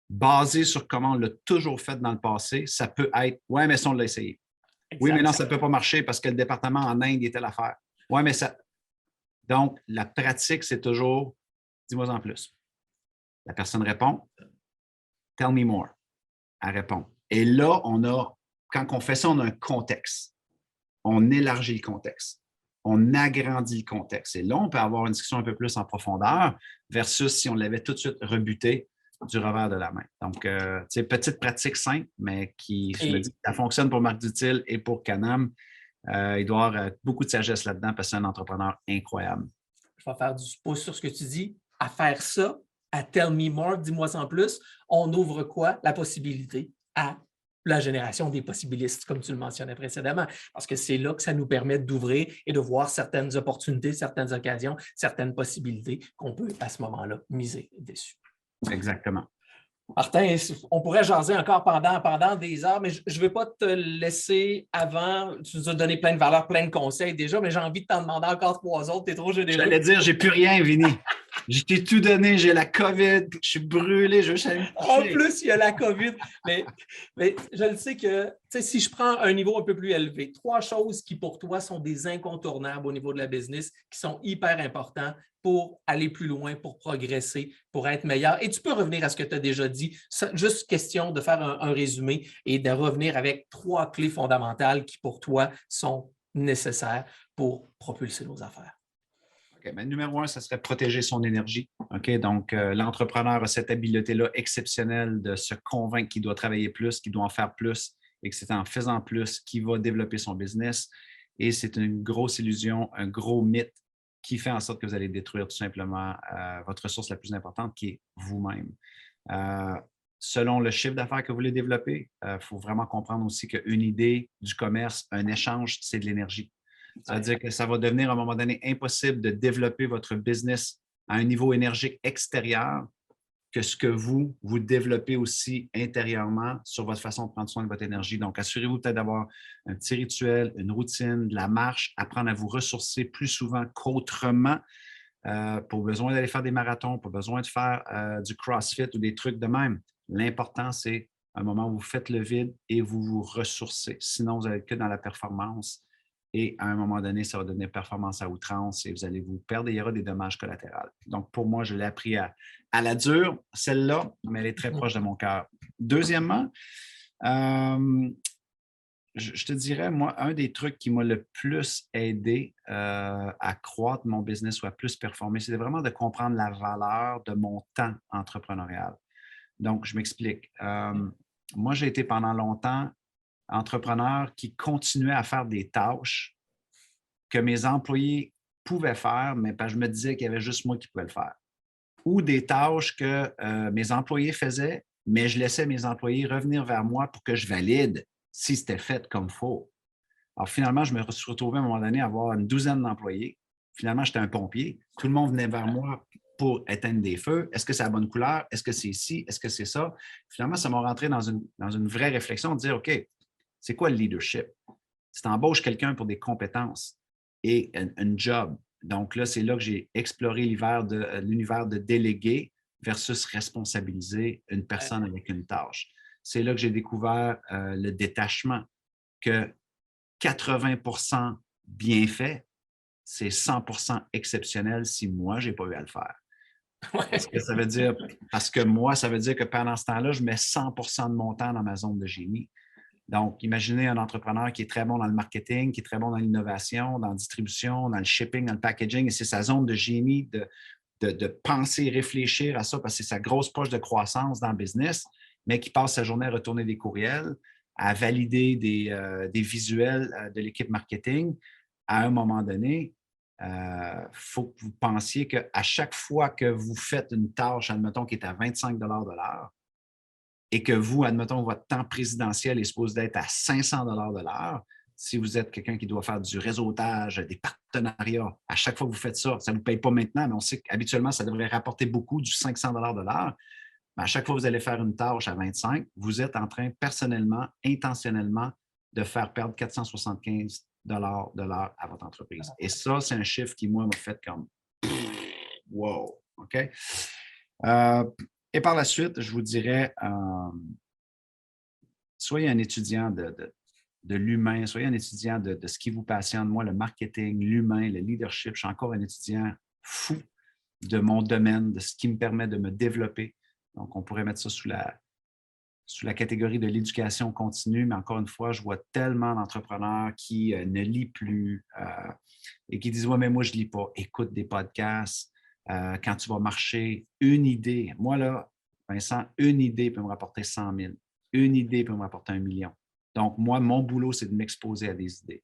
basée sur comment on l'a toujours fait dans le passé, ça peut être « Ouais, mais ça, on l'a essayé. Oui, mais non, ça ne peut pas marcher parce que le département en Inde était l'affaire. Ouais, mais ça. » Donc, la pratique, c'est toujours « Dis-moi en plus. » La personne répond « Tell me more. » Elle répond. Et là, quand on fait ça, on a un contexte. On élargit le contexte. On agrandit le contexte. Et là, on peut avoir une discussion un peu plus en profondeur versus si on l'avait tout de suite rebuté du revers de la main. Donc, petite pratique simple, mais je me dis, ça fonctionne pour Marc Dutil et pour Canam. Il doit y avoir beaucoup de sagesse là-dedans parce que c'est un entrepreneur incroyable. Je vais faire du pouce sur ce que tu dis. À faire ça, à Tell Me More, dis-moi en plus, on ouvre quoi? La possibilité à la génération des possibilistes, comme tu le mentionnais précédemment, parce que c'est là que ça nous permet d'ouvrir et de voir certaines opportunités, certaines occasions, certaines possibilités qu'on peut à ce moment-là miser dessus. Exactement. Martin, on pourrait jaser encore pendant des heures, mais je ne vais pas te laisser avant. Tu nous as donné plein de valeurs, plein de conseils déjà, mais j'ai envie de t'en demander encore 3 autres. Tu es trop généreux. J'allais dire, j'ai plus rien, Vinny. Je t'ai tout donné, j'ai la COVID, je suis brûlé, je veux aller me coucher. En plus, il y a la COVID. Mais je le sais que si je prends un niveau un peu plus élevé, 3 choses qui pour toi sont des incontournables au niveau de la business, qui sont hyper importants pour aller plus loin, pour progresser, pour être meilleur. Et tu peux revenir à ce que tu as déjà dit. Juste question de faire un résumé et de revenir avec 3 clés fondamentales qui pour toi sont nécessaires pour propulser nos affaires. Okay, ben, numéro 1, ça serait protéger son énergie. Okay? Donc, l'entrepreneur a cette habileté-là exceptionnelle de se convaincre qu'il doit travailler plus, qu'il doit en faire plus et que c'est en faisant plus qu'il va développer son business. Et c'est une grosse illusion, un gros mythe qui fait en sorte que vous allez détruire tout simplement votre ressource la plus importante qui est vous-même. Selon le chiffre d'affaires que vous voulez développer, il faut vraiment comprendre aussi qu'une idée du commerce, un échange, c'est de l'énergie. Ça veut dire que ça va devenir à un moment donné impossible de développer votre business à un niveau énergique extérieur que ce que vous développez aussi intérieurement sur votre façon de prendre soin de votre énergie. Donc, assurez-vous peut-être d'avoir un petit rituel, une routine, de la marche, apprendre à vous ressourcer plus souvent qu'autrement. Pour besoin d'aller faire des marathons, pour besoin de faire du CrossFit ou des trucs de même. L'important, c'est un moment où vous faites le vide et vous vous ressourcez. Sinon, vous n'allez être que dans la performance. Et à un moment donné, ça va devenir performance à outrance et vous allez vous perdre et il y aura des dommages collatéraux. Donc, pour moi, je l'ai appris à la dure, celle-là, mais elle est très proche de mon cœur. Deuxièmement, je te dirais, moi, un des trucs qui m'a le plus aidé à croître mon business ou à plus performer, c'est vraiment de comprendre la valeur de mon temps entrepreneurial. Donc, je m'explique. Moi, j'ai été pendant longtemps entrepreneur qui continuait à faire des tâches que mes employés pouvaient faire, mais je me disais qu'il y avait juste moi qui pouvais le faire. Ou des tâches que mes employés faisaient, mais je laissais mes employés revenir vers moi pour que je valide si c'était fait comme il faut. Alors, finalement, je me suis retrouvé à un moment donné à avoir une douzaine d'employés. Finalement, j'étais un pompier. Tout le monde venait vers moi pour éteindre des feux. Est-ce que c'est la bonne couleur? Est-ce que c'est ci? Est-ce que c'est ça? Finalement, ça m'a rentré dans une vraie réflexion de dire, OK, c'est quoi le leadership? C'est embauche quelqu'un pour des compétences et un job. Donc là, c'est là que j'ai exploré l'univers de déléguer versus responsabiliser une personne avec une tâche. C'est là que j'ai découvert le détachement, que 80% bien fait, c'est 100% exceptionnel si moi, je n'ai pas eu à le faire. Parce que ça veut dire, parce que moi, ça veut dire que pendant ce temps-là, je mets 100% de mon temps dans ma zone de génie. Donc, imaginez un entrepreneur qui est très bon dans le marketing, qui est très bon dans l'innovation, dans la distribution, dans le shipping, dans le packaging, et c'est sa zone de génie de penser, réfléchir à ça, parce que c'est sa grosse poche de croissance dans le business, mais qui passe sa journée à retourner des courriels, à valider des visuels de l'équipe marketing. À un moment donné, il faut que vous pensiez qu'à chaque fois que vous faites une tâche, admettons, qui est à 25 de l'heure, et que vous, admettons, votre temps présidentiel est supposé d'être à 500 de l'heure, si vous êtes quelqu'un qui doit faire du réseautage, des partenariats, à chaque fois que vous faites ça, ça ne vous paye pas maintenant, mais on sait qu'habituellement, ça devrait rapporter beaucoup du 500 de l'heure. Mais à chaque fois que vous allez faire une tâche à 25, vous êtes en train, personnellement, intentionnellement, de faire perdre 475 de l'heure à votre entreprise. Et ça, c'est un chiffre qui, moi, m'a fait comme « wow ». OK? Et par la suite, je vous dirais, soyez un étudiant de l'humain, soyez un étudiant de ce qui vous passionne. Moi, le marketing, l'humain, le leadership, je suis encore un étudiant fou de mon domaine, de ce qui me permet de me développer. Donc, on pourrait mettre ça sous la catégorie de l'éducation continue, mais encore une fois, je vois tellement d'entrepreneurs qui ne lisent plus et qui disent « Ouais, mais moi, je ne lis pas. Écoute des podcasts. Quand tu vas marcher, une idée. Moi, là, Vincent, une idée peut me rapporter 100 000. Une idée peut me rapporter 1 million. Donc, moi, mon boulot, c'est de m'exposer à des idées.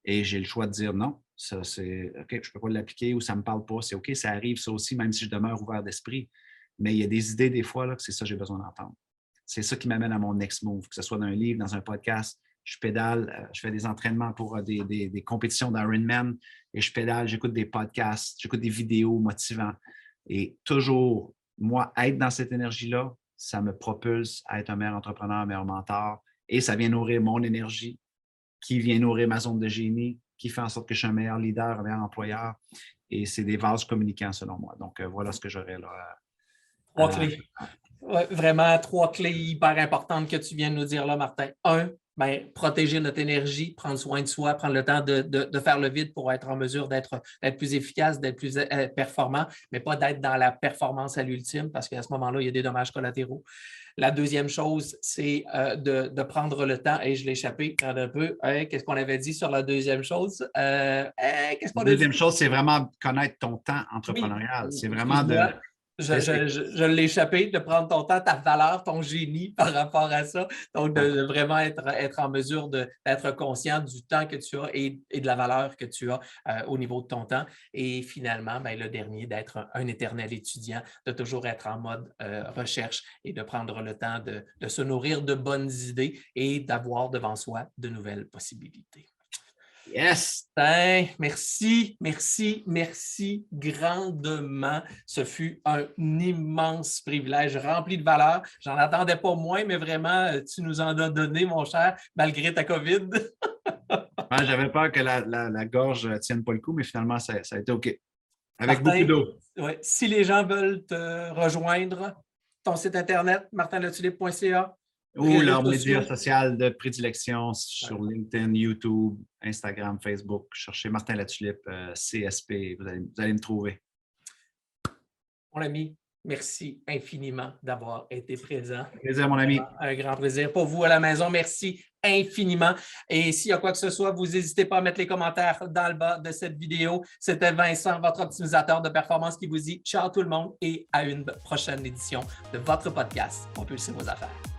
Et j'ai le choix de dire non, ça, c'est OK, je ne peux pas l'appliquer ou ça ne me parle pas. C'est OK, ça arrive, ça aussi, même si je demeure ouvert d'esprit. Mais il y a des idées, des fois, là, que c'est ça que j'ai besoin d'entendre. C'est ça qui m'amène à mon next move, que ce soit dans un livre, dans un podcast. Je pédale, je fais des entraînements pour des compétitions d'Ironman et je pédale, j'écoute des podcasts, j'écoute des vidéos motivantes. Et toujours, moi, être dans cette énergie-là, ça me propulse à être un meilleur entrepreneur, un meilleur mentor et ça vient nourrir mon énergie, qui vient nourrir ma zone de génie, qui fait en sorte que je suis un meilleur leader, un meilleur employeur. Et c'est des vases communicants selon moi. Donc, voilà ce que j'aurais là. Trois clés. Ouais, vraiment, 3 clés hyper importantes que tu viens de nous dire là, Martin. 1, protéger notre énergie, prendre soin de soi, prendre le temps de faire le vide pour être en mesure d'être plus efficace, d'être plus performant, mais pas d'être dans la performance à l'ultime, parce qu'à ce moment-là, il y a des dommages collatéraux. La deuxième chose, c'est de prendre le temps, et je l'ai échappé un peu. Qu'est-ce qu'on avait dit sur la deuxième chose? La deuxième chose, c'est vraiment connaître ton temps entrepreneurial. Oui. C'est vraiment de... Je l'ai échappé, de prendre ton temps, ta valeur, ton génie par rapport à ça. Donc, de vraiment être en mesure d'être conscient du temps que tu as et de la valeur que tu as au niveau de ton temps. Et finalement, le dernier, d'être un éternel étudiant, de toujours être en mode recherche et de prendre le temps de se nourrir de bonnes idées et d'avoir devant soi de nouvelles possibilités. Yes! Merci grandement. Ce fut un immense privilège rempli de valeur. J'en attendais pas moins, mais vraiment, tu nous en as donné, mon cher, malgré ta COVID. Ouais, j'avais peur que la gorge ne tienne pas le coup, mais finalement, ça a été OK. Avec Martin, beaucoup d'eau. Ouais, si les gens veulent te rejoindre, ton site internet, martinlatulippe.ca. Ou leur média social de prédilection sur LinkedIn, YouTube, Instagram, Facebook. Cherchez Martin Latulippe, CSP, vous allez me trouver. Mon ami, merci infiniment d'avoir été présent. Plaisir, mon ami. Un grand plaisir. Pour vous à la maison, merci infiniment. Et s'il y a quoi que ce soit, vous n'hésitez pas à mettre les commentaires dans le bas de cette vidéo. C'était Vincent, votre optimisateur de performance, qui vous dit ciao tout le monde et à une prochaine édition de votre podcast Propulsez vos affaires.